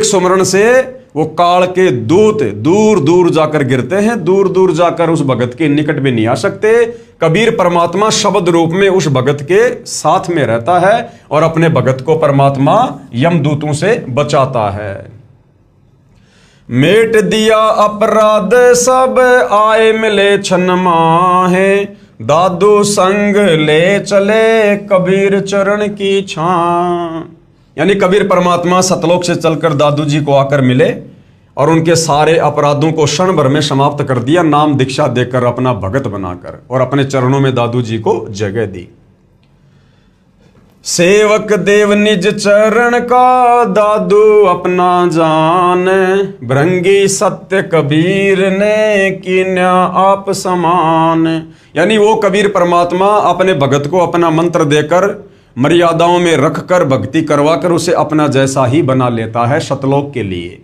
सुमरण से वो काल के दूत दूर दूर जाकर गिरते हैं, दूर दूर जाकर उस भगत के निकट भी नहीं आ सकते। कबीर परमात्मा शब्द रूप में उस भगत के साथ में रहता है और अपने भगत को परमात्मा यमदूतों से बचाता है। मेट दिया अपराध सब आए मिले छन माहे, दादू संग ले चले कबीर चरण की छां। यानी कबीर परमात्मा सतलोक से चलकर दादू जी को आकर मिले और उनके सारे अपराधों को क्षण भर में समाप्त कर दिया, नाम दीक्षा देकर अपना भगत बनाकर, और अपने चरणों में दादू जी को जगह दी। सेवक देव निज चरण का दादू अपना जान, भृंगी सत्य कबीर ने कीन्या आप समान। यानी वो कबीर परमात्मा अपने भगत को अपना मंत्र देकर मर्यादाओं में रखकर भक्ति करवाकर उसे अपना जैसा ही बना लेता है सतलोक के लिए।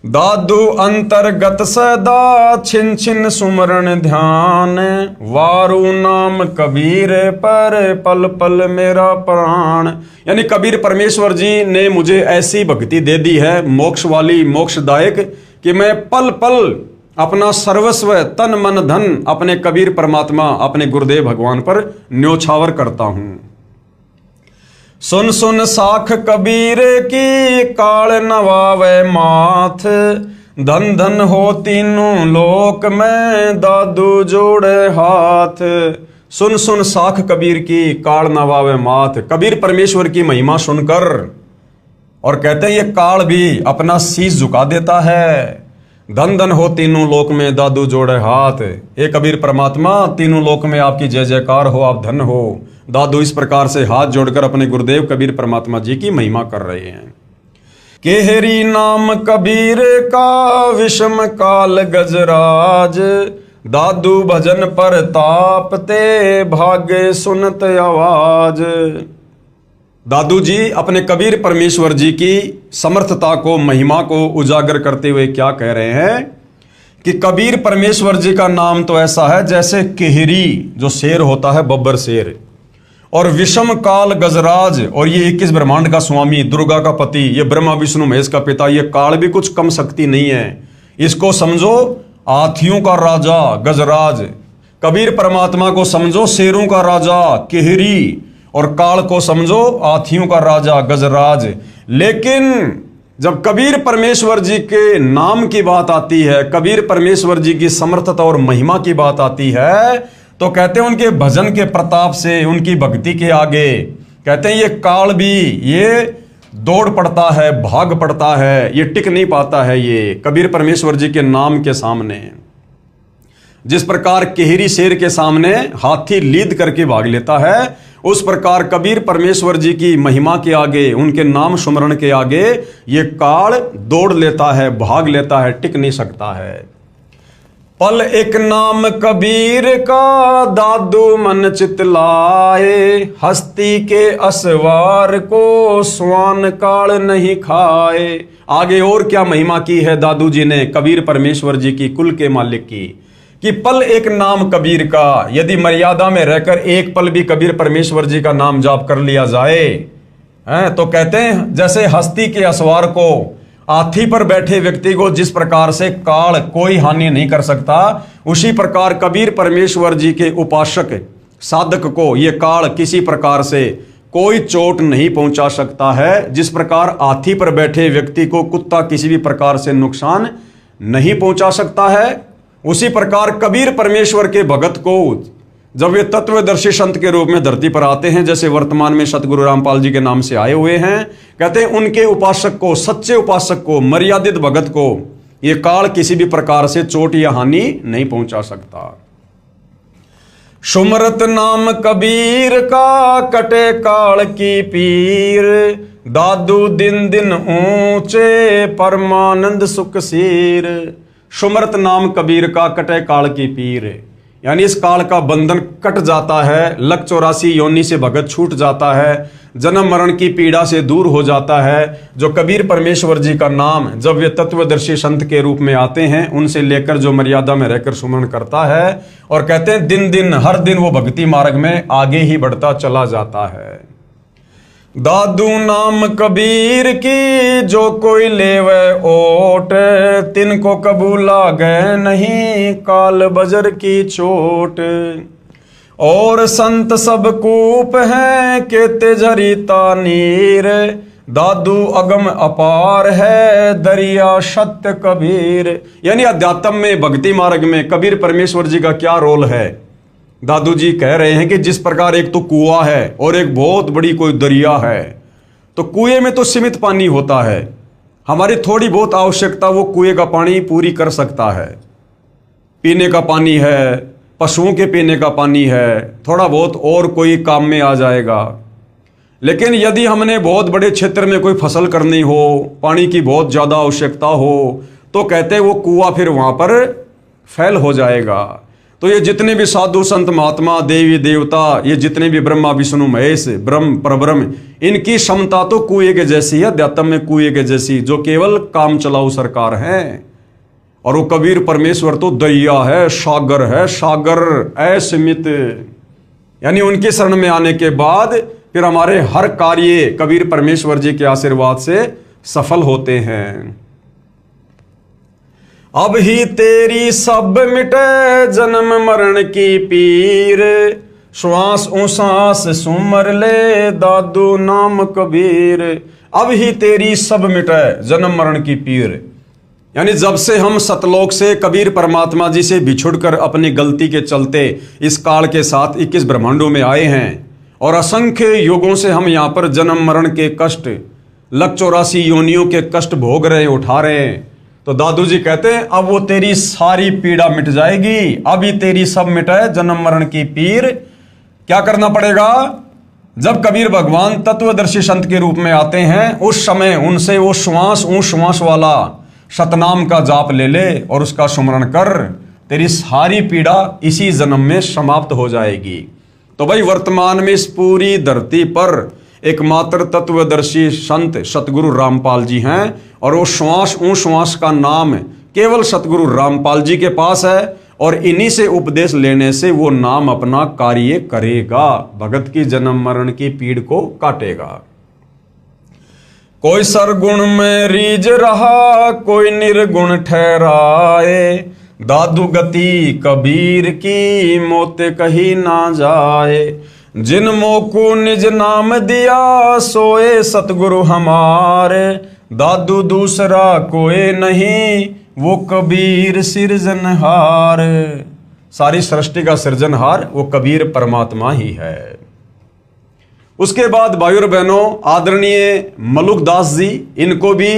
दादू अंतर्गत सदा छिन छिन सुमरण ध्यान, वारु नाम कबीर पर पल पल मेरा प्राण। यानी कबीर परमेश्वर जी ने मुझे ऐसी भक्ति दे दी है, मोक्ष वाली, मोक्षदायक, कि मैं पल पल अपना सर्वस्व तन मन धन अपने कबीर परमात्मा, अपने गुरुदेव भगवान पर न्योछावर करता हूं। सुन सुन साख कबीर की काल नवावे माथ, धन धन हो तीनों लोक में दादू जोड़े हाथ। सुन सुन साख कबीर की काल नवावे माथ। कबीर परमेश्वर की महिमा सुनकर और कहते हैं ये काल भी अपना शीश झुका देता है। धन धन हो तीनों लोक में दादू जोड़े हाथ। हे कबीर परमात्मा, तीनों लोक में आपकी जय जयकार हो, आप धन हो। दादू इस प्रकार से हाथ जोड़कर अपने गुरुदेव कबीर परमात्मा जी की महिमा कर रहे हैं। केहरी नाम कबीर का विषम काल गजराज, दादू भजन पर तापते भागे सुनत आवाज। दादू जी अपने कबीर परमेश्वर जी की समर्थता को, महिमा को उजागर करते हुए क्या कह रहे हैं कि कबीर परमेश्वर जी का नाम तो ऐसा है जैसे केहरी, जो शेर होता है, बब्बर शेर, और विषम काल गजराज, और ये 21 ब्रह्मांड का स्वामी, दुर्गा का पति, ये ब्रह्मा विष्णु महेश का पिता, ये काल भी कुछ कम शक्ति नहीं है। इसको समझो हाथियों का राजा गजराज, कबीर परमात्मा को समझो शेरों का राजा केहरी, और काल को समझो हाथियों का राजा गजराज। लेकिन जब कबीर परमेश्वर जी के नाम की बात आती है, कबीर परमेश्वर जी की समर्थता और महिमा की बात आती है, तो कहते हैं उनके भजन के प्रताप से, उनकी भक्ति के आगे कहते हैं ये काल भी ये दौड़ पड़ता है, भाग पड़ता है, ये टिक नहीं पाता है ये कबीर परमेश्वर जी के नाम के सामने। जिस प्रकार केहरी शेर के सामने हाथी लीद करके भाग लेता है, उस प्रकार कबीर परमेश्वर जी की महिमा के आगे, उनके नाम सुमरण के आगे ये काल दौड़ लेता है, भाग लेता है, टिक नहीं सकता है। पल एक नाम कबीर का दादू मन चितलाए, हस्ती के असवार को स्वान काल नहीं खाए। आगे और क्या महिमा की है दादू जी ने कबीर परमेश्वर जी की, कुल के मालिक की, कि पल एक नाम कबीर का, यदि मर्यादा में रहकर एक पल भी कबीर परमेश्वर जी का नाम जाप कर लिया जाए, हैं, तो कहते हैं जैसे हस्ती के असवार को, हाथी पर बैठे व्यक्ति को जिस प्रकार से काल कोई हानि नहीं कर सकता, उसी प्रकार कबीर परमेश्वर जी के उपासक साधक को ये काल किसी प्रकार से कोई चोट नहीं पहुंचा सकता है। जिस प्रकार हाथी पर बैठे व्यक्ति को कुत्ता किसी भी प्रकार से नुकसान नहीं पहुंचा सकता है, उसी प्रकार कबीर परमेश्वर के भगत को जब वे तत्वदर्शी संत के रूप में धरती पर आते हैं, जैसे वर्तमान में सतगुरु रामपाल जी के नाम से आए हुए हैं, कहते हैं उनके उपासक को, सच्चे उपासक को, मर्यादित भगत को ये काल किसी भी प्रकार से चोट या हानि नहीं पहुंचा सकता। सुमरत नाम कबीर का कटे काल की पीर, दादू दिन दिन ऊंचे परमानंद सुख सीर। सुमरत नाम कबीर का कटे काल की पीर, यानी इस काल का बंधन कट जाता है, लक 84 योनि से भगत छूट जाता है, जन्म मरण की पीड़ा से दूर हो जाता है। जो कबीर परमेश्वर जी का नाम जब वे तत्वदर्शी संत के रूप में आते हैं, उनसे लेकर जो मर्यादा में रहकर सुमरण करता है, और कहते हैं दिन दिन हर दिन वो भक्ति मार्ग में आगे ही बढ़ता चला जाता है। दादू नाम कबीर की जो कोई लेवे ओट, तिनको कबूला गए नहीं काल बजर की चोट। और संत सब कूप हैं के तेजरी तानीर, दादू अगम अपार है दरिया सत्य कबीर। यानी अध्यात्म में, भक्ति मार्ग में कबीर परमेश्वर जी का क्या रोल है। दादू जी कह रहे हैं कि जिस प्रकार एक तो कुआं है और एक बहुत बड़ी कोई दरिया है, तो कुएं में तो सीमित पानी होता है, हमारी थोड़ी बहुत आवश्यकता वो कुएं का पानी पूरी कर सकता है। पीने का पानी है, पशुओं के पीने का पानी है, थोड़ा बहुत और कोई काम में आ जाएगा। लेकिन यदि हमने बहुत बड़े क्षेत्र में कोई फसल करनी हो, पानी की बहुत ज़्यादा आवश्यकता हो, तो कहते हैं वो कुआं फिर वहाँ पर फैल हो जाएगा। तो ये जितने भी साधु संत महात्मा, देवी देवता, ये जितने भी ब्रह्मा विष्णु महेश, ब्रह्म परब्रह्म, इनकी क्षमता तो कुएं के जैसी है, अध्यात्म में कुएं के जैसी, जो केवल काम चलाऊ सरकार है। और वो कबीर परमेश्वर तो दरिया है, सागर असीमित। यानी उनकी शरण में आने के बाद फिर हमारे हर कार्य कबीर परमेश्वर जी के आशीर्वाद से सफल होते हैं। अब ही तेरी सब मिटे जन्म मरण की पीर, श्वास उसास सुमर ले दादू नाम कबीर। अब ही तेरी सब मिटे जन्म मरण की पीर, यानी जब से हम सतलोक से कबीर परमात्मा जी से बिछुड़कर अपनी गलती के चलते इस काल के साथ 21 ब्रह्मांडों में आए हैं, और असंख्य युगों से हम यहाँ पर जन्म मरण के कष्ट, लक 84 योनियों के कष्ट भोग रहे, उठा रहे हैं। तो दादू जी कहते हैं अब वो तेरी सारी पीड़ा मिट जाएगी, अभी तेरी सब मिटे जन्म मरण की पीर। क्या करना पड़ेगा? जब कबीर भगवान तत्वदर्शी संत के रूप में आते हैं, उस समय उनसे वो श्वास वाला सतनाम का जाप ले ले और उसका सुमरण कर, तेरी सारी पीड़ा इसी जन्म में समाप्त हो जाएगी। तो भाई वर्तमान में इस पूरी धरती पर एकमात्र तत्वदर्शी संत सतगुरु रामपाल जी हैं, और वो श्वास का नाम केवल सतगुरु रामपाल जी के पास है। और इन्हीं से उपदेश लेने से वो नाम अपना कार्य करेगा, भगत की जन्म मरण की पीड़ को काटेगा। कोई सरगुण में रीझ रहा, कोई निर्गुण ठहराए, दादू गति कबीर की मोते कही ना जाए। जिन मोकू निज नाम दिया, सोए सतगुरु हमारे, दादू दूसरा कोई नहीं, वो कबीर सृजनहार। सारी सृष्टि का सृजनहार वो कबीर परमात्मा ही है। उसके बाद भाइयों और बहनों, आदरणीय मलुकदास जी, इनको भी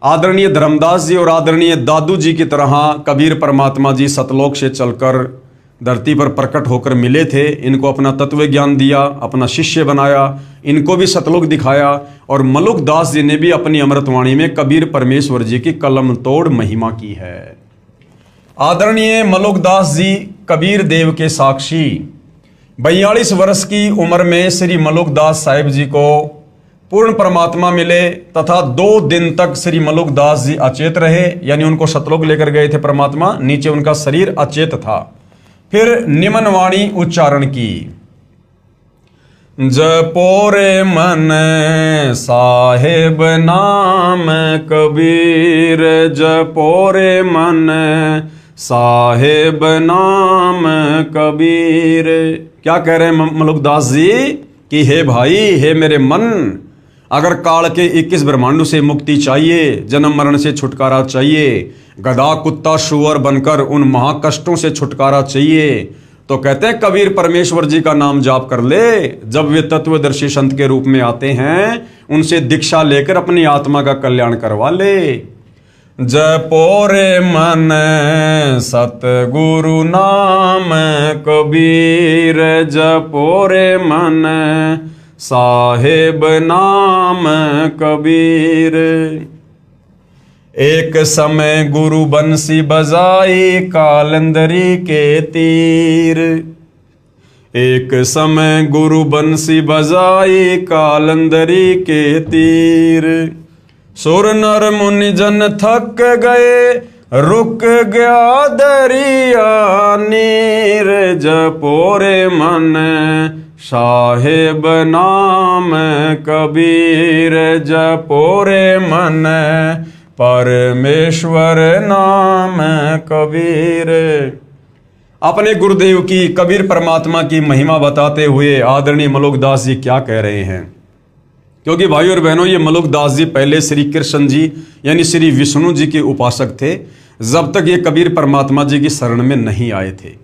आदरणीय धर्मदास जी और आदरणीय दादू जी की तरह कबीर परमात्मा जी सतलोक से चलकर धरती पर प्रकट होकर मिले थे। इनको अपना तत्व ज्ञान दिया, अपना शिष्य बनाया, इनको भी सतलोक दिखाया। और मलुकदास जी ने भी अपनी अमृतवाणी में कबीर परमेश्वर जी की कलम तोड़ महिमा की है। आदरणीय मलुकदास जी कबीर देव के साक्षी 42 वर्ष की उम्र में श्री मलुकदास साहिब जी को पूर्ण परमात्मा मिले तथा 2 दिन तक श्री मलुकदास जी अचेत रहे, यानी उनको सतलोक लेकर गए थे परमात्मा, नीचे उनका शरीर अचेत था। फिर निमन वाणी उच्चारण की, जपोरे मन साहेब नाम कबीर, जपोरे मन साहेब नाम कबीर। क्या कह रहे हैं मलुकदास जी कि हे भाई, हे मेरे मन, अगर काल के 21 ब्रह्मांडों से मुक्ति चाहिए, जन्म मरण से छुटकारा चाहिए, गधा कुत्ता शुअर बनकर उन महाकष्टों से छुटकारा चाहिए, तो कहते हैं कबीर परमेश्वर जी का नाम जाप कर ले। जब वे तत्वदर्शी संत के रूप में आते हैं, उनसे दीक्षा लेकर अपनी आत्मा का कल्याण करवा ले। जपोरे मन सतगुरु नाम कबीर, जपोरे मन साहेब नाम कबीर। एक समय गुरु बंसी बजाई कालंदरी के तीर, एक समय गुरु बंसी बजाई कालंदरी के तीर। सुर नर मुनि जन थक गए, रुक गया दरिया नीर, जपोरे मन साहेब नाम कबीर, जपोरे मन परमेश्वर नाम कबीर। अपने गुरुदेव की, कबीर परमात्मा की महिमा बताते हुए आदरणीय मलुकदास जी क्या कह रहे हैं, क्योंकि भाइयों और बहनों, ये मलुकदास जी पहले श्री कृष्ण जी यानी श्री विष्णु जी के उपासक थे, जब तक ये कबीर परमात्मा जी की शरण में नहीं आए थे।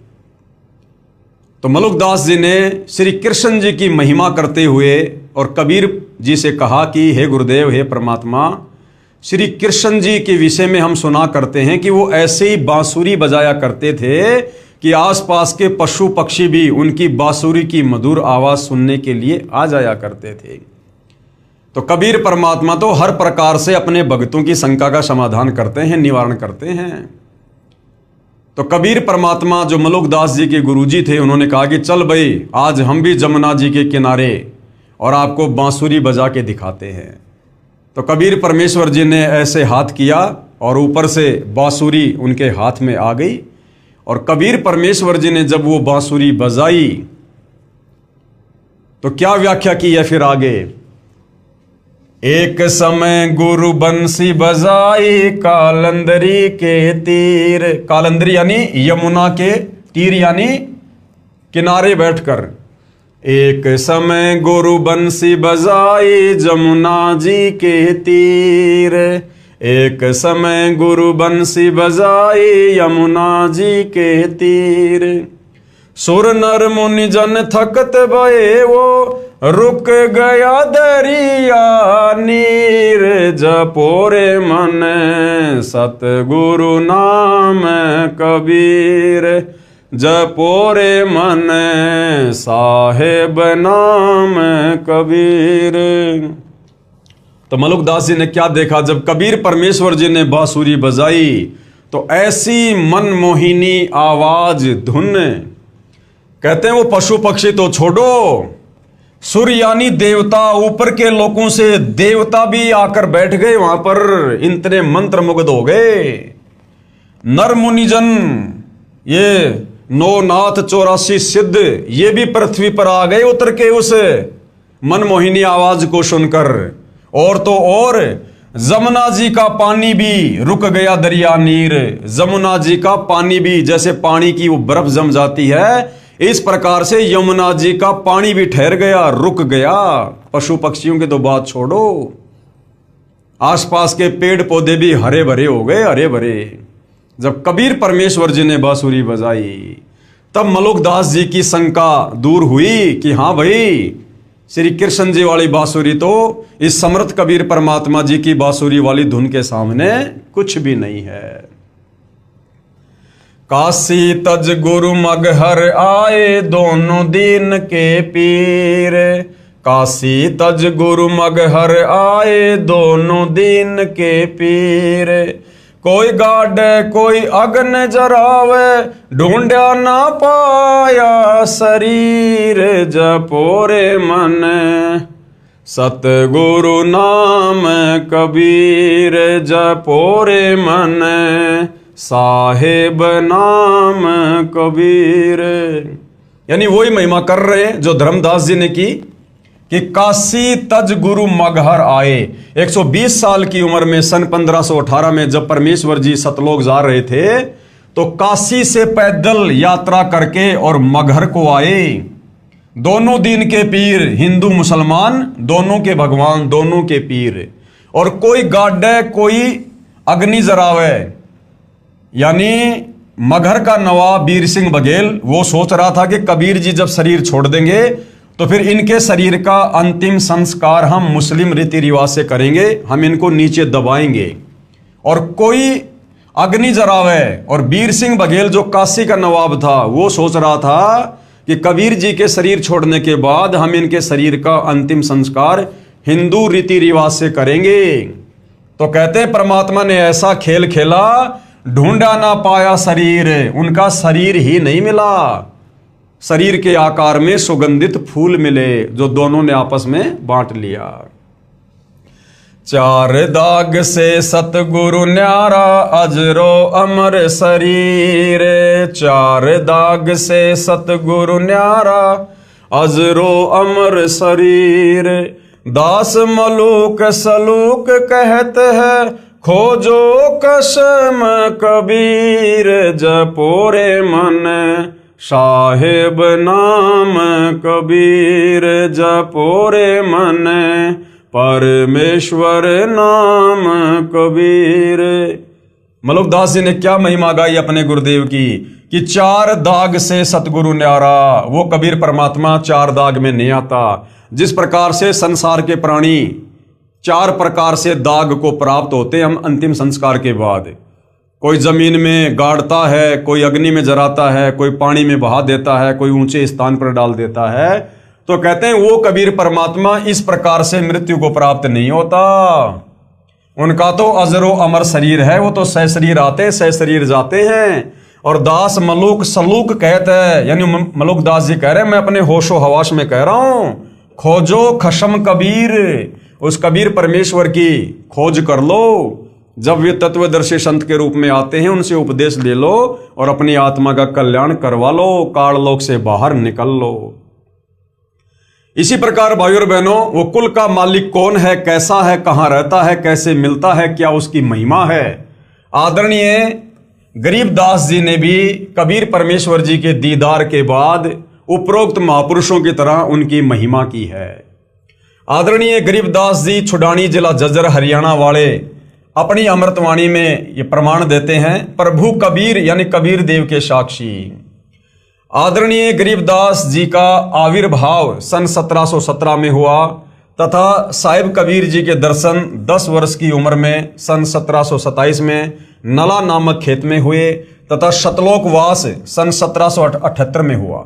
तो मलुकदास जी ने श्री कृष्ण जी की महिमा करते हुए और कबीर जी से कहा कि हे गुरुदेव, हे परमात्मा, श्री कृष्ण जी के विषय में हम सुना करते हैं कि वो ऐसे ही बांसुरी बजाया करते थे कि आसपास के पशु पक्षी भी उनकी बांसुरी की मधुर आवाज सुनने के लिए आ जाया करते थे। तो कबीर परमात्मा तो हर प्रकार से अपने भक्तों की शंका का समाधान करते हैं, निवारण करते हैं। तो कबीर परमात्मा जो मलुकदास जी के गुरुजी थे, उन्होंने कहा कि चल भाई, आज हम भी जमुना जी के किनारे और आपको बांसुरी बजा के दिखाते हैं। तो कबीर परमेश्वर जी ने ऐसे हाथ किया और ऊपर से बांसुरी उनके हाथ में आ गई, और कबीर परमेश्वर जी ने जब वो बांसुरी बजाई तो क्या व्याख्या की है फिर आगे, एक समय गुरु बंसी बजाई कालंदरी के तीर, कालंदरी यानी यमुना के तीर यानी किनारे बैठकर। एक समय गुरु बंसी बजाई जमुना जी के तीर, एक समय गुरु बंसी बजाई यमुना जी के तीर। सुर नर मुनि जन थकत भये, वो रुक गया दरिया नीर, जपोरे मन सतगुरु नाम कबीर, जपोरे मन साहेब नाम कबीर। तो मलुकदास जी ने क्या देखा, जब कबीर परमेश्वर जी ने बांसुरी बजाई तो ऐसी मनमोहिनी आवाज धुन, कहते हैं वो पशु पक्षी तो छोड़ो, सूर्य यानी देवता, ऊपर के लोगों से देवता भी आकर बैठ गए वहां पर, इतने मंत्र मुग्ध हो गए। नर मुनिजन ये नौनाथ 84 सिद्ध ये भी पृथ्वी पर आ गए उतर के उस मनमोहिनी आवाज को सुनकर। और तो और जमुना जी का पानी भी रुक गया दरिया नीर। जमुना जी का पानी भी, जैसे पानी की वो बर्फ जम जाती है, इस प्रकार से यमुना जी का पानी भी ठहर गया, रुक गया। पशु पक्षियों की तो बात छोड़ो, आसपास के पेड़ पौधे भी हरे भरे हो गए, हरे भरे। जब कबीर परमेश्वर जी ने बांसुरी बजाई तब मलुकदास जी की शंका दूर हुई कि हाँ भाई, श्री कृष्ण जी वाली बांसुरी तो इस समर्थ कबीर परमात्मा जी की बांसुरी वाली धुन के सामने कुछ भी नहीं है। काशी तज गुरु मगहर आए दोनों दीन के पीर। काशी तज गुरु मगहर आए दोनों दीन के पीर। कोई गाड़े कोई अग्न जरावे ढूंढा ना पाया शरीर। जपोरे मन सतगुरु नाम कबीर। जपोरे मन साहेब नाम कबीर। यानी वही महिमा कर रहे हैं जो धर्मदास जी ने की कि काशी तज गुरु मगहर आए। 120 साल की उम्र में सन 1518 में जब परमेश्वर जी सतलोक जा रहे थे तो काशी से पैदल यात्रा करके और मगहर को आए। दोनों दीन के पीर, हिंदू मुसलमान दोनों के भगवान, दोनों के पीर। और कोई गाड़े कोई अग्नि जरावे, यानी मगहर का नवाब वीर सिंह बघेल वो सोच रहा था कि कबीर जी जब शरीर छोड़ देंगे तो फिर इनके शरीर का अंतिम संस्कार हम मुस्लिम रीति रिवाज से करेंगे, हम इनको नीचे दबाएंगे। और कोई अग्नि जरावे, और वीर सिंह बघेल जो काशी का नवाब था वो सोच रहा था कि कबीर जी के शरीर छोड़ने के बाद हम इनके शरीर का अंतिम संस्कार हिंदू रीति रिवाज से करेंगे। तो कहते हैं परमात्मा ने ऐसा खेल खेला, ढूंढा ना पाया शरीर, उनका शरीर ही नहीं मिला। शरीर के आकार में सुगंधित फूल मिले जो दोनों ने आपस में बांट लिया। चार दाग से सतगुरु न्यारा अजरो अमर शरीर। चार दाग से सतगुरु न्यारा अजरो अमर शरीर। दास मलूक सलूक कहते हैं खोजो कसम कबीर। जपोरे मन साहेब नाम कबीर। जपोरे मन परमेश्वर नाम कबीर। मलुकदास जी ने क्या महिमा गाई अपने गुरुदेव की कि चार दाग से सतगुरु न्यारा। वो कबीर परमात्मा चार दाग में नहीं आता। जिस प्रकार से संसार के प्राणी चार प्रकार से दाग को प्राप्त होते हैं हम अंतिम संस्कार के बाद। कोई जमीन में गाड़ता है, कोई अग्नि में जराता है, कोई पानी में बहा देता है, कोई ऊंचे स्थान पर डाल देता है। तो कहते हैं वो कबीर परमात्मा इस प्रकार से मृत्यु को प्राप्त नहीं होता। उनका तो अजरो अमर शरीर है, वो तो सह शरीर आते सह शरीर जाते हैं। और दास मलूक सलूक कहते हैं, यानी मलुकदास जी कह रहे हैं मैं अपने होशो हवास में कह रहा हूं, खोजो खशम कबीर। उस कबीर परमेश्वर की खोज कर लो। जब वे तत्वदर्शी संत के रूप में आते हैं उनसे उपदेश ले लो और अपनी आत्मा का कल्याण करवा लो, काललोक से बाहर निकल लो। इसी प्रकार भाइयों और बहनों, वो कुल का मालिक कौन है, कैसा है, कहां रहता है, कैसे मिलता है, क्या उसकी महिमा है। आदरणीय गरीबदास जी ने भी कबीर परमेश्वर जी के दीदार के बाद उपरोक्त महापुरुषों की तरह उनकी महिमा की है। आदरणीय गरीबदास जी छुडानी जिला जज्जर हरियाणा वाले अपनी अमृतवाणी में ये प्रमाण देते हैं, प्रभु कबीर यानी कबीर देव के साक्षी। आदरणीय गरीबदास जी का आविर्भाव सन 1717 में हुआ तथा साहिब कबीर जी के दर्शन 10 वर्ष की उम्र में सन 1727 में नला नामक खेत में हुए तथा शतलोकवास सन 1778 में हुआ।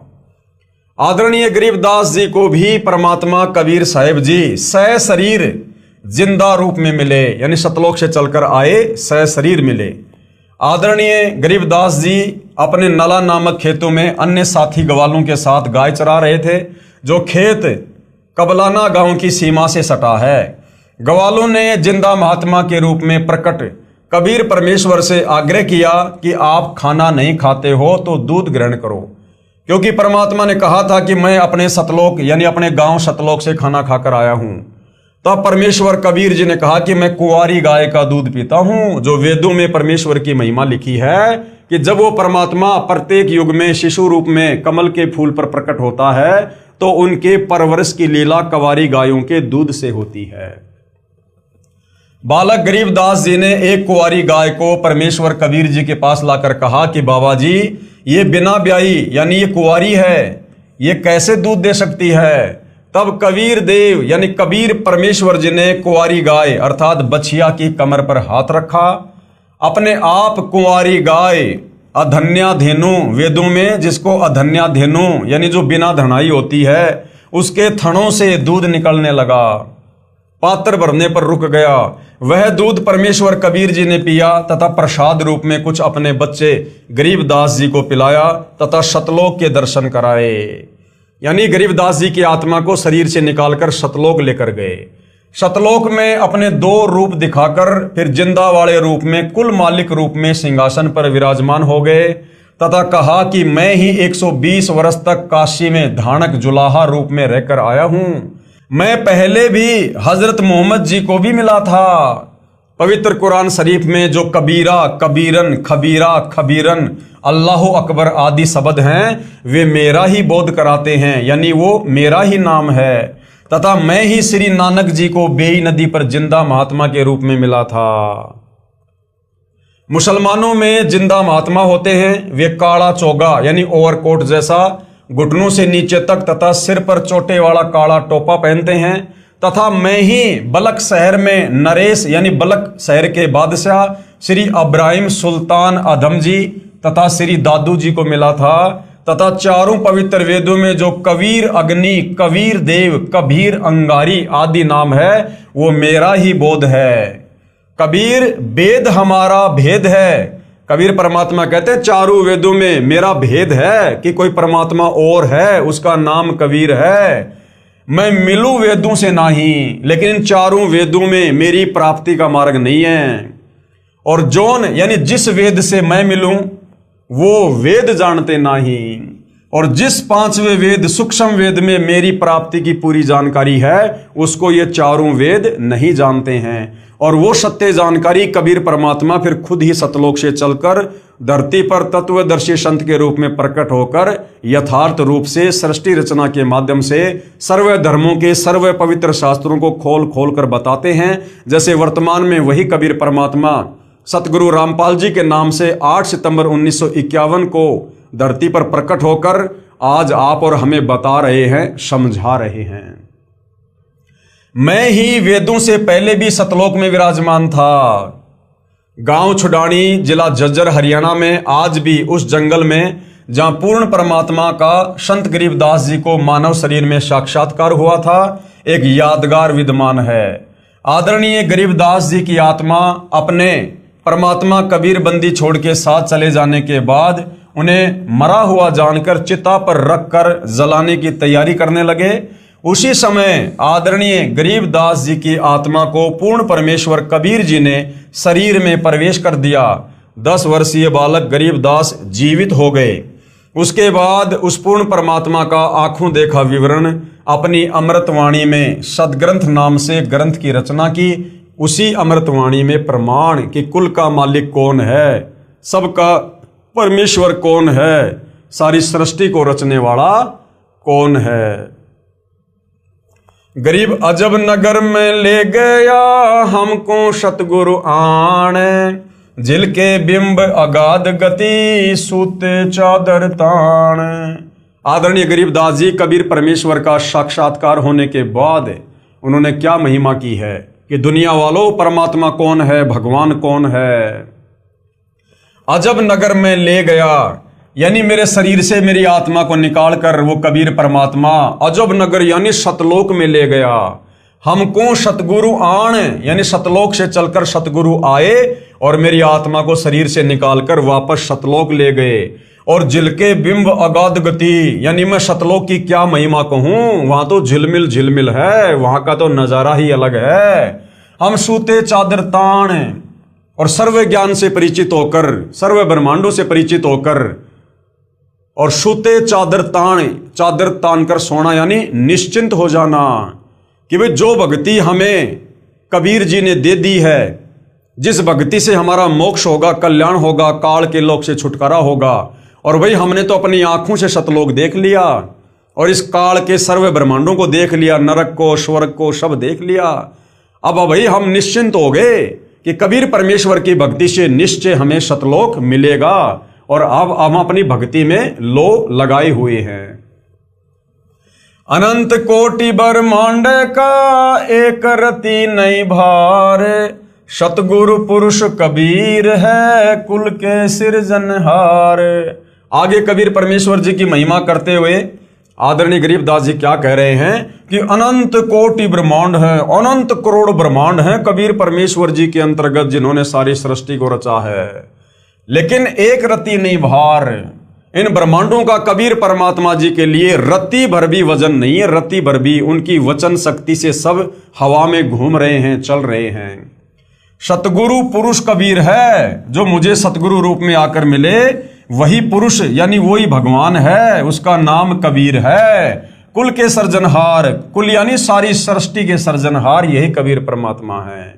आदरणीय गरीबदास जी को भी परमात्मा कबीर साहिब जी सह शरीर जिंदा रूप में मिले, यानी सतलोक से चलकर आए, सह शरीर मिले। आदरणीय गरीबदास जी अपने नला नामक खेतों में अन्य साथी ग्वालों के साथ गाय चरा रहे थे, जो खेत कबलाना गांव की सीमा से सटा है। ग्वालों ने जिंदा महात्मा के रूप में प्रकट कबीर परमेश्वर से आग्रह किया कि आप खाना नहीं खाते हो तो दूध ग्रहण करो, क्योंकि परमात्मा ने कहा था कि मैं अपने सतलोक यानी अपने गांव सतलोक से खाना खाकर आया हूं। तब परमेश्वर कबीर जी ने कहा कि मैं कुंवारी गाय का दूध पीता हूं। जो वेदों में परमेश्वर की महिमा लिखी है कि जब वो परमात्मा प्रत्येक युग में शिशु रूप में कमल के फूल पर प्रकट होता है तो उनके परवरिश की लीला कुंवारी गायों के दूध से होती है। बालक गरीबदास जी ने एक कुंवारी गाय को परमेश्वर कबीर जी के पास लाकर कहा कि बाबा जी, ये बिना ब्याई यानी ये कुंवारी है, ये कैसे दूध दे सकती है। तब कबीर देव यानी कबीर परमेश्वर जी ने कुंवारी गाय अर्थात बछिया की कमर पर हाथ रखा। अपने आप कुंवारी गाय अधन्या धेनु, वेदों में जिसको अधन्या धेनु यानी जो बिना धनाई होती है, उसके थनों से दूध निकलने लगा। पात्र भरने पर रुक गया। वह दूध परमेश्वर कबीर जी ने पिया तथा प्रसाद रूप में कुछ अपने बच्चे गरीबदास जी को पिलाया तथा सतलोक के दर्शन कराए। यानी गरीबदास जी की आत्मा को शरीर से निकालकर सतलोक लेकर गए। सतलोक में अपने दो रूप दिखाकर फिर जिंदा वाले रूप में कुल मालिक रूप में सिंहासन पर विराजमान हो गए तथा कहा कि मैं ही 120 वर्ष तक काशी में धानक जुलाहा रूप में रहकर आया हूं। मैं पहले भी हजरत मोहम्मद जी को भी मिला था। पवित्र कुरान शरीफ में जो कबीरा, कबीरन, खबीरा, खबीरन, अल्लाह अकबर आदि शब्द हैं वे मेरा ही बोध कराते हैं, यानी वो मेरा ही नाम है। तथा मैं ही श्री नानक जी को बेई नदी पर जिंदा महात्मा के रूप में मिला था। मुसलमानों में जिंदा महात्मा होते हैं, वे काला चोगा यानी ओवरकोट जैसा घुटनों से नीचे तक तथा सिर पर चोटे वाला काला टोपा पहनते हैं। तथा मैं ही बलक शहर में नरेश यानी बलक शहर के बादशाह श्री इब्राहिम सुल्तान आदम जी तथा श्री दादू जी को मिला था। तथा चारों पवित्र वेदों में जो कबीर अग्नि, कबीर देव, कबीर अंगारी आदि नाम है वो मेरा ही बोध है। कबीर वेद हमारा भेद है। कबीर परमात्मा कहते हैं चारों वेदों में मेरा भेद है कि कोई परमात्मा और है, उसका नाम कबीर है। मैं मिलूं वेदों से नहीं, लेकिन इन चारों वेदों में मेरी प्राप्ति का मार्ग नहीं है। और जौन यानी जिस वेद से मैं मिलूं वो वेद जानते नहीं। और जिस पांचवें वेद सूक्ष्म वेद में मेरी प्राप्ति की पूरी जानकारी है उसको ये चारों वेद नहीं जानते हैं। और वो सत्य जानकारी कबीर परमात्मा फिर खुद ही सतलोक से चलकर धरती पर तत्वदर्शी संत के रूप में प्रकट होकर यथार्थ रूप से सृष्टि रचना के माध्यम से सर्व धर्मों के सर्व पवित्र शास्त्रों को खोल खोल कर बताते हैं। जैसे वर्तमान में वही कबीर परमात्मा सतगुरु रामपाल जी के नाम से 8 सितंबर 1951 को धरती पर प्रकट होकर आज आप और हमें बता रहे हैं, समझा रहे हैं। मैं ही वेदों से पहले भी सतलोक में विराजमान था। गांव छुडानी, जिला झज्जर, हरियाणा में आज भी उस जंगल में जहां पूर्ण परमात्मा का संत गरीबदास जी को मानव शरीर में साक्षात्कार हुआ था, एक यादगार विद्यमान है। आदरणीय गरीबदास जी की आत्मा अपने परमात्मा कबीर बंदी छोड़ के साथ चले जाने के बाद उन्हें मरा हुआ जानकर चिता पर रखकर जलाने की तैयारी करने लगे। उसी समय आदरणीय गरीबदास जी की आत्मा को पूर्ण परमेश्वर कबीर जी ने शरीर में प्रवेश कर दिया। 10 वर्षीय बालक गरीबदास जीवित हो गए। उसके बाद उस पूर्ण परमात्मा का आंखों देखा विवरण अपनी अमृतवाणी में सदग्रंथ नाम से ग्रंथ की रचना की। उसी अमृतवाणी में प्रमाण कि कुल का मालिक कौन है, सबका परमेश्वर कौन है, सारी सृष्टि को रचने वाला कौन है। गरीब अजब नगर में ले गया हमको सतगुरु आण, जिल के बिंब अगाध गति सूते चादर ताण। आदरणीय गरीबदास जी कबीर परमेश्वर का साक्षात्कार होने के बाद उन्होंने क्या महिमा की है कि दुनिया वालों परमात्मा कौन है, भगवान कौन है। अजब नगर में ले गया यानी मेरे शरीर से मेरी आत्मा को निकाल कर वो कबीर परमात्मा अजब नगर यानी सतलोक में ले गया। हमको सतगुरु आण यानी सतलोक से चलकर सतगुरु आए और मेरी आत्मा को शरीर से निकालकर वापस सतलोक ले गए। और जिलके बिंब अगाध गति यानी मैं सतलोक की क्या महिमा कहूं, वहां तो झिलमिल झिलमिल है, वहां का तो नजारा ही अलग है। हम सूते चादर ताण और सर्व ज्ञान से परिचित होकर, सर्व ब्रह्मांडों से परिचित होकर, और सूते चादर तान कर सोना, यानी निश्चिंत हो जाना कि भाई जो भक्ति हमें कबीर जी ने दे दी है, जिस भक्ति से हमारा मोक्ष होगा, कल्याण होगा, काल के लोक से छुटकारा होगा। और भाई हमने तो अपनी आंखों से सतलोक देख लिया और इस काल के सर्व ब्रह्मांडों को देख लिया, नरक को, स्वर्ग को, सब देख लिया। अब भाई हम निश्चिंत हो गए कि कबीर परमेश्वर की भक्ति से निश्चय हमें सतलोक मिलेगा, और अब हम अपनी भक्ति में लो लगाए हुए हैं। अनंत कोटि ब्रह्मांड का एक रति नहीं भार, सतगुरु पुरुष कबीर है कुल के सिरजनहार। आगे कबीर परमेश्वर जी की महिमा करते हुए आदरणीय गरीबदास जी क्या कह रहे हैं कि अनंत कोटि ब्रह्मांड है, अनंत करोड़ ब्रह्मांड है कबीर परमेश्वर जी के अंतर्गत, जिन्होंने सारी सृष्टि को रचा है। लेकिन एक रति नहीं भार, इन ब्रह्मांडों का कबीर परमात्मा जी के लिए रति भर भी वजन नहीं है। रति भर भी उनकी वचन शक्ति से सब हवा में घूम रहे हैं, चल रहे हैं। सतगुरु पुरुष कबीर है, जो मुझे सतगुरु रूप में आकर मिले वही पुरुष यानी वही भगवान है, उसका नाम कबीर है। कुल के सर्जनहार, कुल यानी सारी सृष्टि के सर्जनहार यही कबीर परमात्मा है।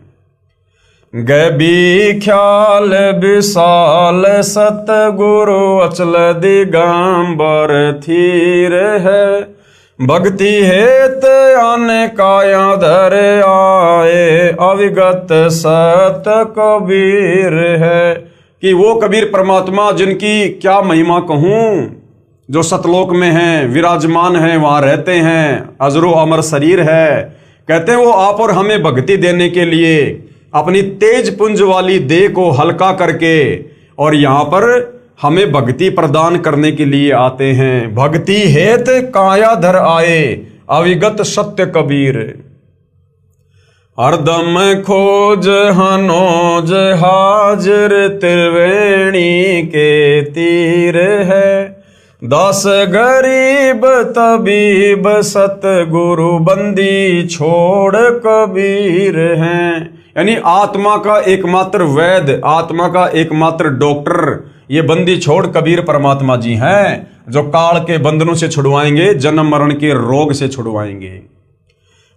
गए भी ख्याल विशाल सतगुरु अचल दिगंबर थीर है, भक्ति हेत आने काया धर आए अविगत सत कबीर है। कि वो कबीर परमात्मा जिनकी क्या महिमा कहूँ, जो सतलोक में हैं, विराजमान हैं, वहाँ रहते हैं, अजरो अमर शरीर है। कहते हैं वो आप और हमें भक्ति देने के लिए अपनी तेज पुंज वाली देह को हल्का करके और यहाँ पर हमें भक्ति प्रदान करने के लिए आते हैं। भक्ति हेत काया धर आए अविगत सत्य कबीर, हरदम खोज हनोज हाजिर त्रिवेणी के तीर है, दास गरीब तबीब सतगुरु बंदी छोड़ कबीर हैं। यानी आत्मा का एकमात्र वैद्य, आत्मा का एकमात्र डॉक्टर ये बंदी छोड़ कबीर परमात्मा जी हैं, जो काल के बंधनों से छुड़वाएंगे, जन्म मरण के रोग से छुड़वाएंगे।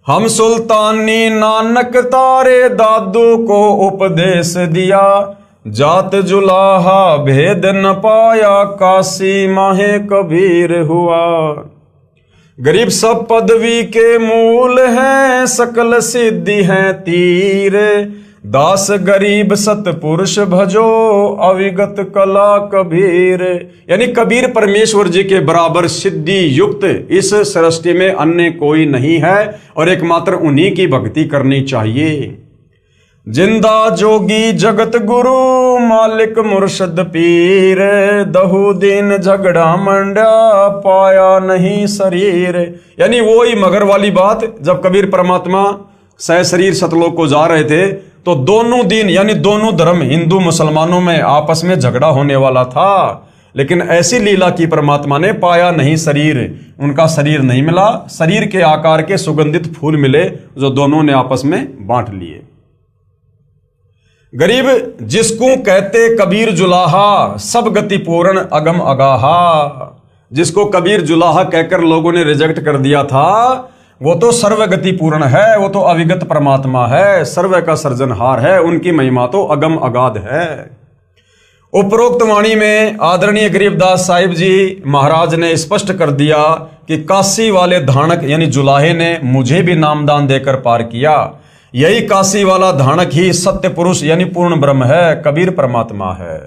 हम सुल्तानी नानक तारे दादू को उपदेश दिया, जात जुलाहा भेद न पाया काशी माहे कबीर हुआ। गरीब सब पदवी के मूल हैं, सकल सिद्धि हैं तीर, दास गरीब सतपुरुष भजो अविगत कला कबीर। यानी कबीर परमेश्वर जी के बराबर सिद्धि युक्त इस सृष्टि में अन्य कोई नहीं है और एकमात्र उन्हीं की भक्ति करनी चाहिए। जिंदा जोगी जगत गुरु मालिक मुर्शद पीर, दहु दिन झगड़ा मंडा पाया नहीं शरीर। यानी वो ही मगर वाली बात, जब कबीर परमात्मा सह शरीर सतलोक को जा रहे थे तो दोनों दिन यानी दोनों धर्म हिंदू मुसलमानों में आपस में झगड़ा होने वाला था, लेकिन ऐसी लीला की परमात्मा ने पाया नहीं शरीर, उनका शरीर नहीं मिला, शरीर के आकार के सुगंधित फूल मिले जो दोनों ने आपस में बांट लिए। गरीब जिसको कहते कबीर जुलाहा, सब गति पूर्ण अगम अगाहा। जिसको कबीर जुलाहा कहकर लोगों ने रिजेक्ट कर दिया था, वो तो सर्वगति पूर्ण है, वो तो अविगत परमात्मा है, सर्व का सर्जनहार है, उनकी महिमा तो अगम अगाध है। उपरोक्त वाणी में आदरणीय गरीबदास साहिब जी महाराज ने स्पष्ट कर दिया कि काशी वाले धानक यानी जुलाहे ने मुझे भी नामदान देकर पार किया। यही काशी वाला धानक ही सत्य पुरुष यानी पूर्ण ब्रह्म है, कबीर परमात्मा है।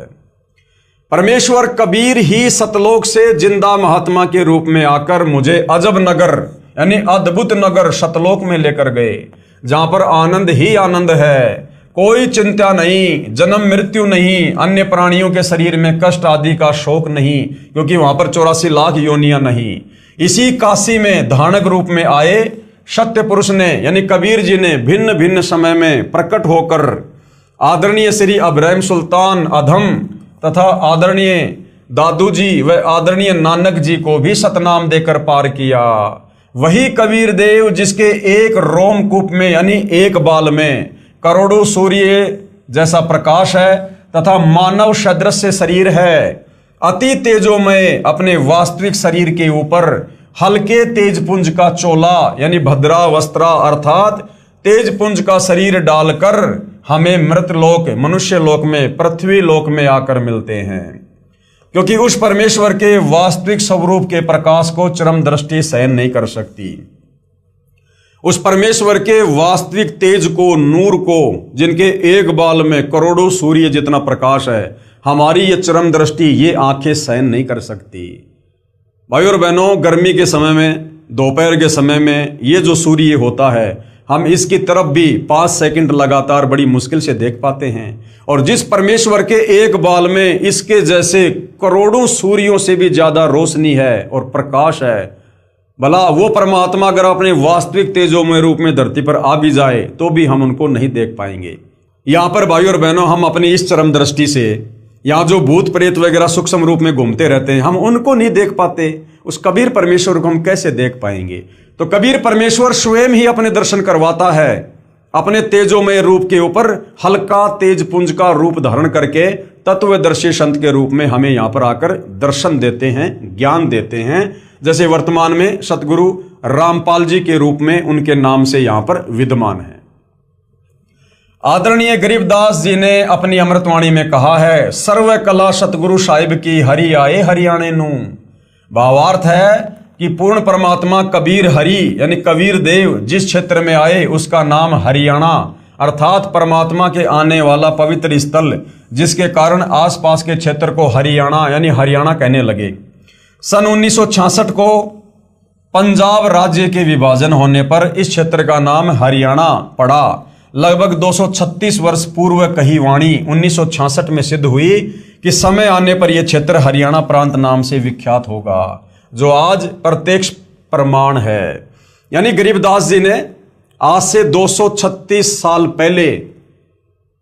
परमेश्वर कबीर ही सतलोक से जिंदा महात्मा के रूप में आकर मुझे अजब नगर यानी अद्भुत नगर सतलोक में लेकर गए, जहां पर आनंद ही आनंद है, कोई चिंता नहीं, जन्म मृत्यु नहीं, अन्य प्राणियों के शरीर में कष्ट आदि का शोक नहीं, क्योंकि वहां पर 84 लाख योनियां नहीं। इसी काशी में धानक रूप में आए सत्य पुरुष ने यानी कबीर जी ने भिन्न भिन्न समय में प्रकट होकर आदरणीय श्री अब्राहिम सुल्तान अधम तथा आदरणीय दादू जी व आदरणीय नानक जी को भी सतनाम देकर पार किया। वही कबीर देव जिसके एक रोमकूप में यानी एक बाल में करोड़ों सूर्य जैसा प्रकाश है तथा मानव सदृश शरीर है। अति तेजोमय अपने वास्तविक शरीर के ऊपर हल्के तेजपुंज का चोला यानी भद्रा वस्त्रा अर्थात तेजपुंज का शरीर डालकर हमें मृतलोक मनुष्य लोक में पृथ्वी लोक में आकर मिलते हैं, क्योंकि उस परमेश्वर के वास्तविक स्वरूप के प्रकाश को चरम दृष्टि सहन नहीं कर सकती। उस परमेश्वर के वास्तविक तेज को, नूर को, जिनके एक बाल में करोड़ों सूर्य जितना प्रकाश है, हमारी ये चरम दृष्टि, ये आंखें सहन नहीं कर सकती। भाई और बहनों, गर्मी के समय में, दोपहर के समय में ये जो सूर्य होता है, हम इसकी तरफ भी 5 सेकंड लगातार बड़ी मुश्किल से देख पाते हैं। और जिस परमेश्वर के एक बाल में इसके जैसे करोड़ों सूर्यों से भी ज्यादा रोशनी है और प्रकाश है, भला वो परमात्मा अगर अपने वास्तविक तेजोमय रूप में धरती पर आ भी जाए तो भी हम उनको नहीं देख पाएंगे। यहां पर भाई और बहनों, हम अपनी इस चरम दृष्टि से यहाँ जो भूत प्रेत वगैरह सूक्ष्म रूप में घूमते रहते हैं, हम उनको नहीं देख पाते। उस कबीर परमेश्वर को हम कैसे देख पाएंगे? तो कबीर परमेश्वर स्वयं ही अपने दर्शन करवाता है, अपने तेजोमय रूप के ऊपर हल्का तेजपुंज का रूप धारण करके तत्वदर्शी संत के रूप में हमें यहाँ पर आकर दर्शन देते हैं, ज्ञान देते हैं। जैसे वर्तमान में सतगुरु रामपाल जी के रूप में उनके नाम से यहाँ पर विद्यमान है। आदरणीय गरीबदास जी ने अपनी अमृतवाणी में कहा है, सर्व कला सतगुरु साहिब की हरि आए हरियाणे नू। भावार्थ है कि पूर्ण परमात्मा कबीर हरि यानी कबीर देव जिस क्षेत्र में आए उसका नाम हरियाणा अर्थात परमात्मा के आने वाला पवित्र स्थल, जिसके कारण आसपास के क्षेत्र को हरियाणा यानी हरियाणा कहने लगे। सन 1966 को पंजाब राज्य के विभाजन होने पर इस क्षेत्र का नाम हरियाणा पड़ा। लगभग 236 वर्ष पूर्व कही वाणी 1966 में सिद्ध हुई कि समय आने पर यह क्षेत्र हरियाणा प्रांत नाम से विख्यात होगा, जो आज प्रत्यक्ष प्रमाण है। यानी गरीबदास जी ने आज से 236 साल पहले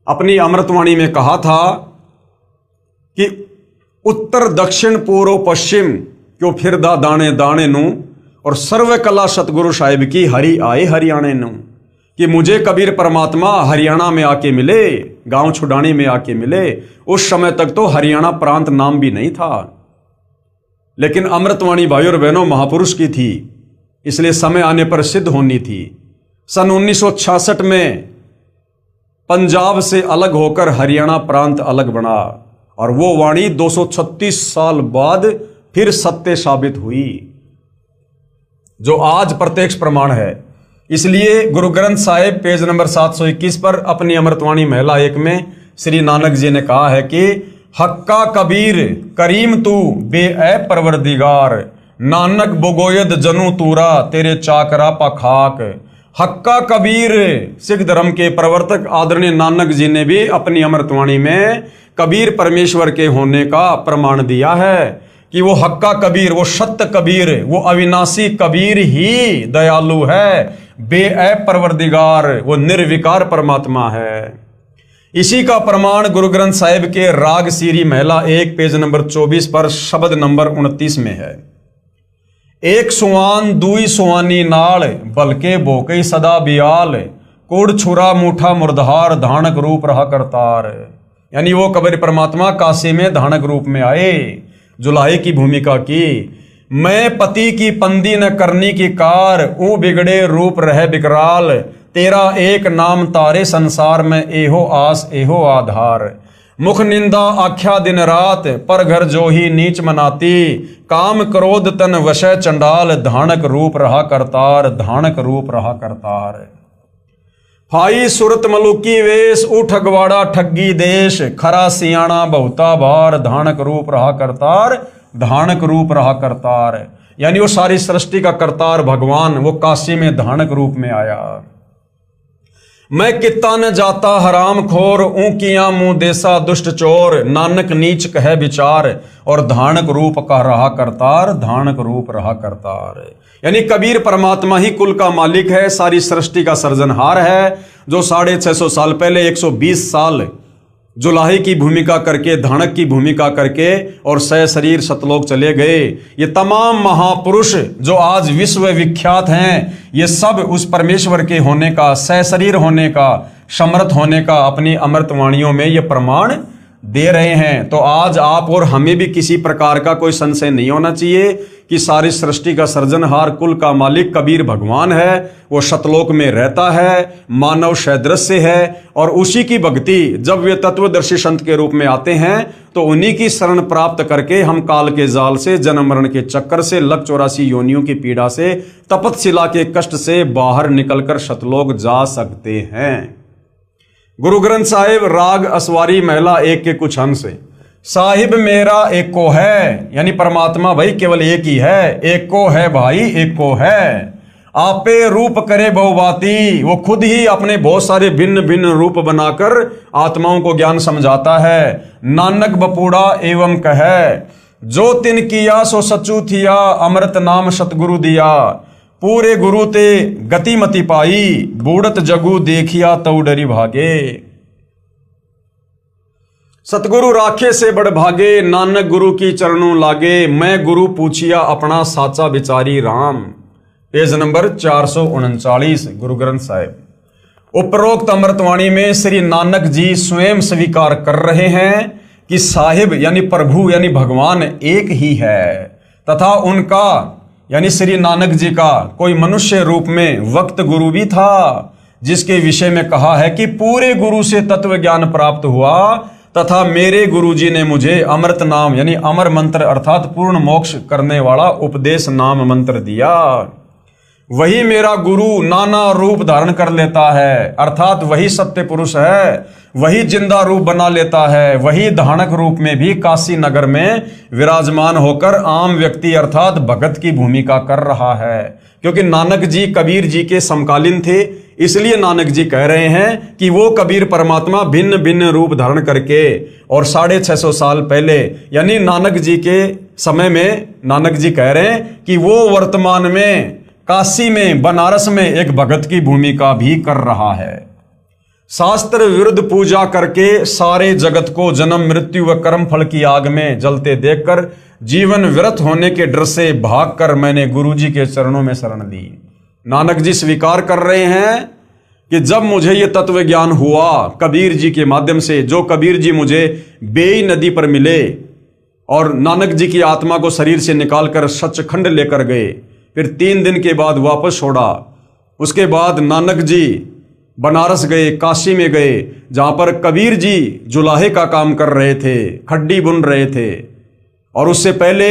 अपनी अमृतवाणी में कहा था कि उत्तर दक्षिण पूर्व पश्चिम क्यों फिरदा दाने दाने नू और सर्व कला सतगुरु साहिब की हरि आए हरियाणे नू, कि मुझे कबीर परमात्मा हरियाणा में आके मिले, गांव छुडानी में आके मिले। उस समय तक तो हरियाणा प्रांत नाम भी नहीं था, लेकिन अमृतवाणी भाई और बहनों महापुरुष की थी, इसलिए समय आने पर सिद्ध होनी थी। सन 1966 में पंजाब से अलग होकर हरियाणा प्रांत अलग बना और वो वाणी 236 साल बाद फिर सत्य साबित हुई, जो आज प्रत्यक्ष प्रमाण है। इसलिए गुरु ग्रंथ साहिब पेज नंबर 721 पर अपनी अमृतवाणी महिला 1 में श्री नानक जी ने कहा है कि हक्का कबीर करीम तू बे परवरदिगार, नानक बोगोयद जनु तूरा तेरे चाकरा पखाक। हक्का कबीर सिख धर्म के प्रवर्तक आदरणीय नानक जी ने भी अपनी अमृतवाणी में कबीर परमेश्वर के होने का प्रमाण दिया है कि वो हक्का कबीर, वो सत्य कबीर, वो अविनाशी कबीर ही दयालु है, बेऐब परवरदिगार, वो निर्विकार परमात्मा है। इसी का प्रमाण गुरु ग्रंथ साहिब के राग सीरी महिला 1 पेज नंबर 24 पर शब्द नंबर 29 में है। एक सुवान दुई सुवानी नाल बलके बोकई सदा बियाल, कुड़ छुरा मुठा मुर्दहार धानक रूप रहा करतार। यानी वो कबीर परमात्मा काशी में धानक रूप में आए, जुलाहे की भूमिका की। मैं पति की पंदी न करनी की कार, ऊ बिगड़े रूप रहे बिकराल, तेरा एक नाम तारे संसार में एहो आस एहो आधार। मुख निंदा आख्या दिन रात, पर घर जो ही नीच मनाती, काम क्रोध तन वशय चंडाल, धानक रूप रहा करतार, धानक रूप रहा करतार। फाई सुरत मलुकी वेश, उठ अगवाड़ा ठग्गी देश, खरा सियाणा बहुता बार, धानक रूप रहा करतार, धानक रूप रहा करतार। यानी वो सारी सृष्टि का करतार भगवान वो काशी में धानक रूप में आया। मैं कित्ता न जाता हराम खोर, ऊंकियां मुंह देसा दुष्ट चोर, नानक नीच कहे विचार, और धानक रूप का रहा करतार, धानक रूप रहा करतार। यानी कबीर परमात्मा ही कुल का मालिक है, सारी सृष्टि का सर्जनहार है, जो 650 साल पहले 120 साल जुलाहे की भूमिका करके, धानक की भूमिका करके और सह शरीर सतलोक चले गए। ये तमाम महापुरुष जो आज विश्व विख्यात हैं, ये सब उस परमेश्वर के होने का, सह शरीर होने का, समर्थ होने का अपनी अमृत वाणियों में ये प्रमाण दे रहे हैं। तो आज आप और हमें भी किसी प्रकार का कोई संशय नहीं होना चाहिए कि सारी सृष्टि का सृजनहार, कुल का मालिक कबीर भगवान है। वो सतलोक में रहता है, मानव सदृश्य है, और उसी की भक्ति जब वे तत्वदर्शी संत के रूप में आते हैं तो उन्हीं की शरण प्राप्त करके हम काल के जाल से, जन्म मरण के चक्कर से, लक 84 योनियों की पीड़ा से, तपतशिला के कष्ट से बाहर निकलकर सतलोक जा सकते हैं। गुरु ग्रंथ साहिब राग असवारी महिला 1 के कुछ अंश से, साहिब मेरा एक को है, यानी परमात्मा भाई केवल एक ही है, एक को है भाई एक को है। आपे रूप करे बहुबाती, वो खुद ही अपने बहुत सारे भिन्न भिन्न रूप बनाकर आत्माओं को ज्ञान समझाता है। नानक बपूड़ा एवं कहे, जो तिन किया सो सचू थिया, अमृत नाम सतगुरु दिया। पूरे गुरु ते गति मति पाई, बूढ़त जगू देखिया तऊ डरी भागे। सतगुरु राखे से बड़ भागे, नानक गुरु की चरणों लागे। मैं गुरु पूछिया अपना साचा विचारी राम। Page number 439 Guru Granth Sahib. उपरोक्त अमृतवाणी में श्री नानक जी स्वयं स्वीकार कर रहे हैं कि साहिब यानी प्रभु यानी भगवान एक ही है, तथा उनका यानी श्री नानक जी का कोई मनुष्य रूप में वक्त गुरु भी था, जिसके विषय में कहा है कि पूरे गुरु से तत्व ज्ञान प्राप्त हुआ, तथा मेरे गुरु जी ने मुझे अमृत नाम यानी अमर मंत्र अर्थात पूर्ण मोक्ष करने वाला उपदेश नाम मंत्र दिया। वही मेरा गुरु नाना रूप धारण कर लेता है, अर्थात वही सत्य पुरुष है, वही जिंदा रूप बना लेता है, वही धानक रूप में भी काशी नगर में विराजमान होकर आम व्यक्ति अर्थात भगत की भूमिका कर रहा है। क्योंकि नानक जी कबीर जी के समकालीन थे, इसलिए नानक जी कह रहे हैं कि वो कबीर परमात्मा भिन्न भिन्न रूप धारण करके, और 650 साल पहले यानी नानक जी के समय में नानक जी कह रहे हैं कि वो वर्तमान में काशी में, बनारस में एक भगत की भूमिका भी कर रहा है। शास्त्र विरुद्ध पूजा करके सारे जगत को जन्म मृत्यु व कर्म फल की आग में जलते देखकर जीवन व्यर्थ होने के डर से भागकर मैंने गुरुजी के चरणों में शरण ली। नानक जी स्वीकार कर रहे हैं कि जब मुझे ये तत्व ज्ञान हुआ कबीर जी के माध्यम से, जो कबीर जी मुझे बेई नदी पर मिले और नानक जी की आत्मा को शरीर से निकालकर सचखंड लेकर गए, फिर 3 दिन के बाद वापस छोड़ा। उसके बाद नानक जी बनारस गए, काशी में गए, जहां पर कबीर जी जुलाहे का काम कर रहे थे, खड्डी बुन रहे थे, और उससे पहले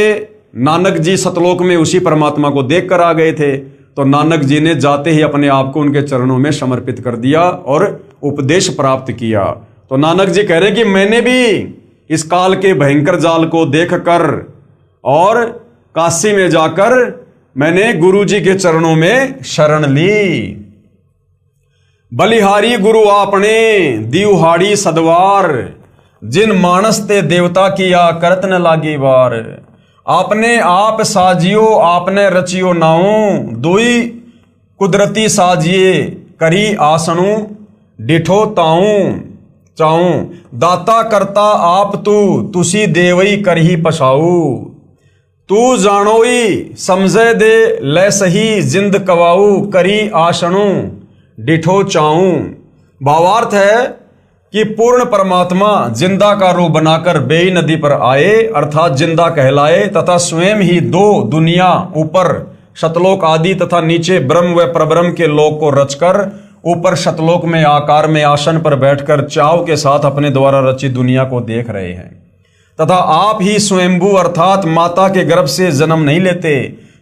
नानक जी सतलोक में उसी परमात्मा को देख कर आ गए थे। तो नानक जी ने जाते ही अपने आप को उनके चरणों में समर्पित कर दिया और उपदेश प्राप्त किया। तो नानक जी कह रहे हैं कि मैंने भी इस काल के भयंकर जाल को देखकर और काशी में जाकर मैंने गुरु जी के चरणों में शरण ली। बलिहारी गुरु आपने दिवहाड़ी सदवार, जिन मानस ते देवता किया करत न लागी वार। आपने आप साजियो आपने रचियो नाऊ, दुई कुदरती साजिए करी आसणु डिठो ताऊ चाऊ। दाता करता आप तुसी देवई करही पछाऊ। तू जानोई समझे दे ले सही जिंद कवाऊ, करी आसणु डिठो चाऊ। भावार्थ है कि पूर्ण परमात्मा जिंदा का रूप बनाकर बेई नदी पर आए, अर्थात जिंदा कहलाए, तथा स्वयं ही 2 दुनिया, ऊपर शतलोक आदि तथा नीचे ब्रह्म व परब्रह्म के लोक को रचकर ऊपर शतलोक में आकार में आसन पर बैठकर चाव के साथ अपने द्वारा रचित दुनिया को देख रहे हैं। तथा आप ही स्वयंभू अर्थात माता के गर्भ से जन्म नहीं लेते,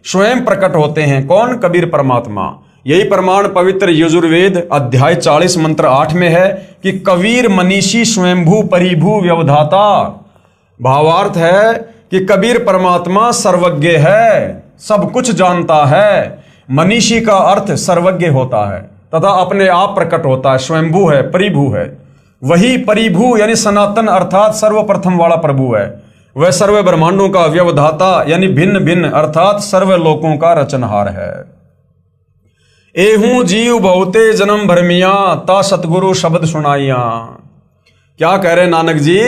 स्वयं प्रकट होते हैं। कौन? कबीर परमात्मा। यही प्रमाण पवित्र यजुर्वेद अध्याय 40 मंत्र 8 में है कि कबीर मनीषी स्वयंभू परिभू व्यवधाता। भावार्थ है कि कबीर परमात्मा सर्वज्ञ है, सब कुछ जानता है। मनीषी का अर्थ सर्वज्ञ होता है तथा अपने आप प्रकट होता है, स्वयंभू है, परिभू है। वही परिभू यानी सनातन अर्थात सर्वप्रथम वाला प्रभु है। वह सर्व ब्रह्मांडों का व्यवधाता यानी भिन्न भिन्न अर्थात सर्व लोकों का रचनहार है। एहू जीव बहुते जन्म भरमिया, ता सतगुरु शब्द सुनाइया। क्या कह रहे हैं नानक जी?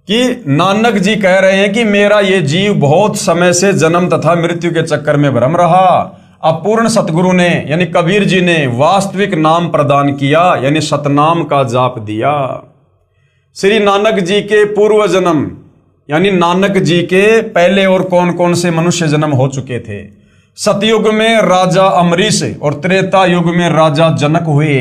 कि नानक जी कह रहे हैं कि मेरा ये जीव बहुत समय से जन्म तथा मृत्यु के चक्कर में भ्रम रहा। अब पूर्ण सतगुरु ने यानी कबीर जी ने वास्तविक नाम प्रदान किया, यानी सतनाम का जाप दिया। श्री नानक जी के पूर्व जन्म यानी नानक जी के पहले और कौन कौन से मनुष्य जन्म हो चुके थे। सतयुग में राजा अमरीश और त्रेता युग में राजा जनक हुए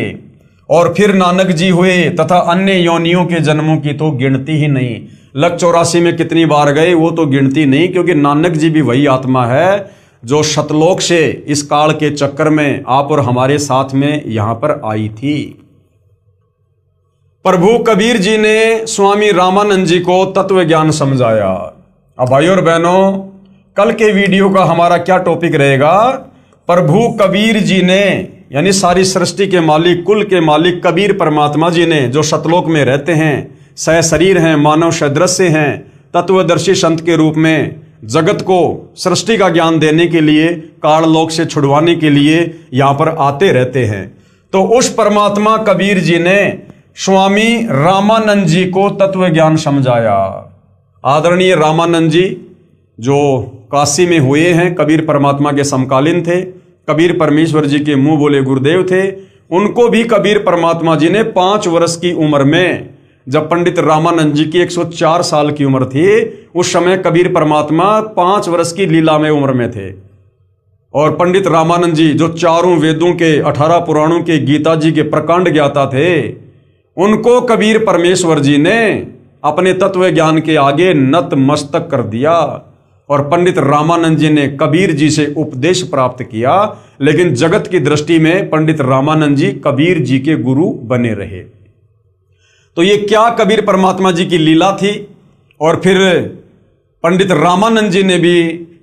और फिर नानक जी हुए, तथा अन्य योनियों के जन्मों की तो गिनती ही नहीं। लग 84 में कितनी बार गए वो तो गिनती नहीं, क्योंकि नानक जी भी वही आत्मा है जो शतलोक से इस काल के चक्कर में आप और हमारे साथ में यहां पर आई थी। प्रभु कबीर जी ने स्वामी रामानंद जी को तत्व ज्ञान समझाया। अब भाइयों और बहनों, कल के वीडियो का हमारा क्या टॉपिक रहेगा? प्रभु कबीर जी ने यानी सारी सृष्टि के मालिक, कुल के मालिक कबीर परमात्मा जी ने, जो सतलोक में रहते हैं, सह शरीर हैं, मानव सदृश्य हैं, तत्वदर्शी संत के रूप में जगत को सृष्टि का ज्ञान देने के लिए, काललोक से छुड़वाने के लिए यहां पर आते रहते हैं। तो उस परमात्मा कबीर जी ने स्वामी रामानंद जी को तत्व ज्ञान समझाया। आदरणीय रामानंद जी जो काशी में हुए हैं, कबीर परमात्मा के समकालीन थे, कबीर परमेश्वर जी के मुंह बोले गुरुदेव थे। उनको भी कबीर परमात्मा जी ने 5 वर्ष की उम्र में, जब पंडित रामानंद जी की 104 साल की उम्र थी, उस समय कबीर परमात्मा 5 वर्ष की लीला में उम्र में थे। और पंडित रामानंद जी जो चारों वेदों के, 18 पुराणों के, गीता जी के प्रकांड ज्ञाता थे, उनको कबीर परमेश्वर जी ने अपने तत्व ज्ञान के आगे नत मस्तक कर दिया और पंडित रामानंद जी ने कबीर जी से उपदेश प्राप्त किया। लेकिन जगत की दृष्टि में पंडित रामानंद जी कबीर जी के गुरु बने रहे। तो ये क्या कबीर परमात्मा जी की लीला थी। और फिर पंडित रामानंद जी ने भी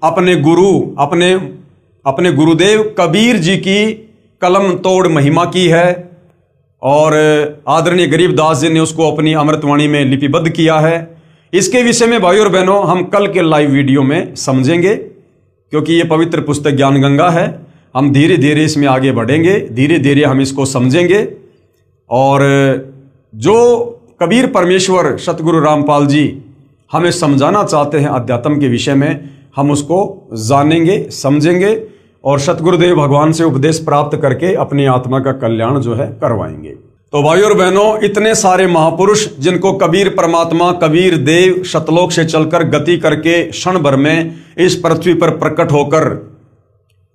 अपने गुरु, अपने गुरुदेव कबीर जी की कलम तोड़ महिमा की है और आदरणीय गरीबदास जी ने उसको अपनी अमृतवाणी में लिपिबद्ध किया है। इसके विषय में भाइयों और बहनों हम कल के लाइव वीडियो में समझेंगे, क्योंकि ये पवित्र पुस्तक ज्ञान गंगा है। हम धीरे धीरे इसमें आगे बढ़ेंगे, धीरे धीरे हम इसको समझेंगे। और जो कबीर परमेश्वर सतगुरु रामपाल जी हमें समझाना चाहते हैं अध्यात्म के विषय में, हम उसको जानेंगे, समझेंगे और सतगुरुदेव भगवान से उपदेश प्राप्त करके अपनी आत्मा का कल्याण जो है करवाएंगे। तो भाइयों और बहनों, इतने सारे महापुरुष जिनको कबीर परमात्मा, कबीर देव सतलोक से चलकर गति करके क्षण भर में इस पृथ्वी पर प्रकट होकर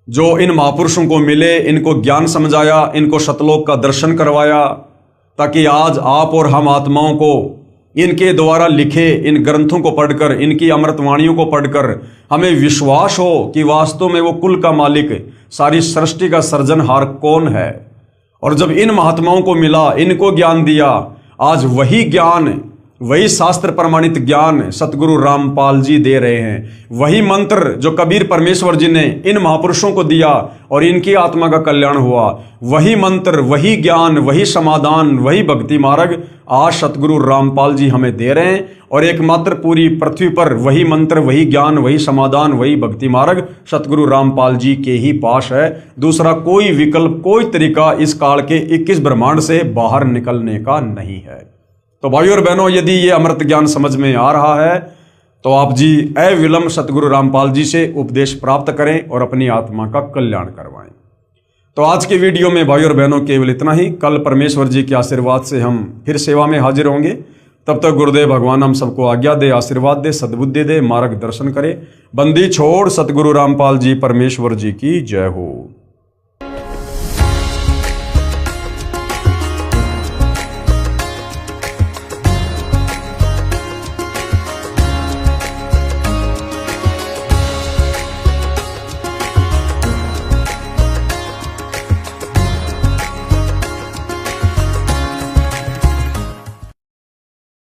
जो इन महापुरुषों को मिले, इनको ज्ञान समझाया, इनको सतलोक का दर्शन करवाया, ताकि आज आप और हम आत्माओं को इनके द्वारा लिखे इन ग्रंथों को पढ़कर, इनकी अमृतवाणियों को पढ़कर हमें विश्वास हो कि वास्तव में वो कुल का मालिक, सारी सृष्टि का सृजनहार कौन है। और जब इन महात्माओं को मिला, इनको ज्ञान दिया, आज वही ज्ञान, वही शास्त्र प्रमाणित ज्ञान सतगुरु रामपाल जी दे रहे हैं। वही मंत्र जो कबीर परमेश्वर जी ने इन महापुरुषों को दिया और इनकी आत्मा का कल्याण हुआ, वही मंत्र, वही ज्ञान, वही समाधान, वही भक्ति मार्ग आज सतगुरु रामपाल जी हमें दे रहे हैं। और एकमात्र पूरी पृथ्वी पर वही मंत्र, वही ज्ञान, वही समाधान, वही भक्ति मार्ग सतगुरु रामपाल जी के ही पास है। दूसरा कोई विकल्प, कोई तरीका इस काल के 21 ब्रह्मांड से बाहर निकलने का नहीं है। तो भाइयों और बहनों, यदि ये अमृत ज्ञान समझ में आ रहा है तो आप जी अविलंब सतगुरु रामपाल जी से उपदेश प्राप्त करें और अपनी आत्मा का कल्याण करवाएं। तो आज के वीडियो में भाइयों और बहनों केवल इतना ही। कल परमेश्वर जी के आशीर्वाद से हम फिर सेवा में हाजिर होंगे। तब तक गुरुदेव भगवान हम सबको आज्ञा दे, आशीर्वाद दे, सद्बुद्धि दे, मार्गदर्शन करे। बंदी छोड़ सतगुरु रामपाल जी परमेश्वर जी की जय हो।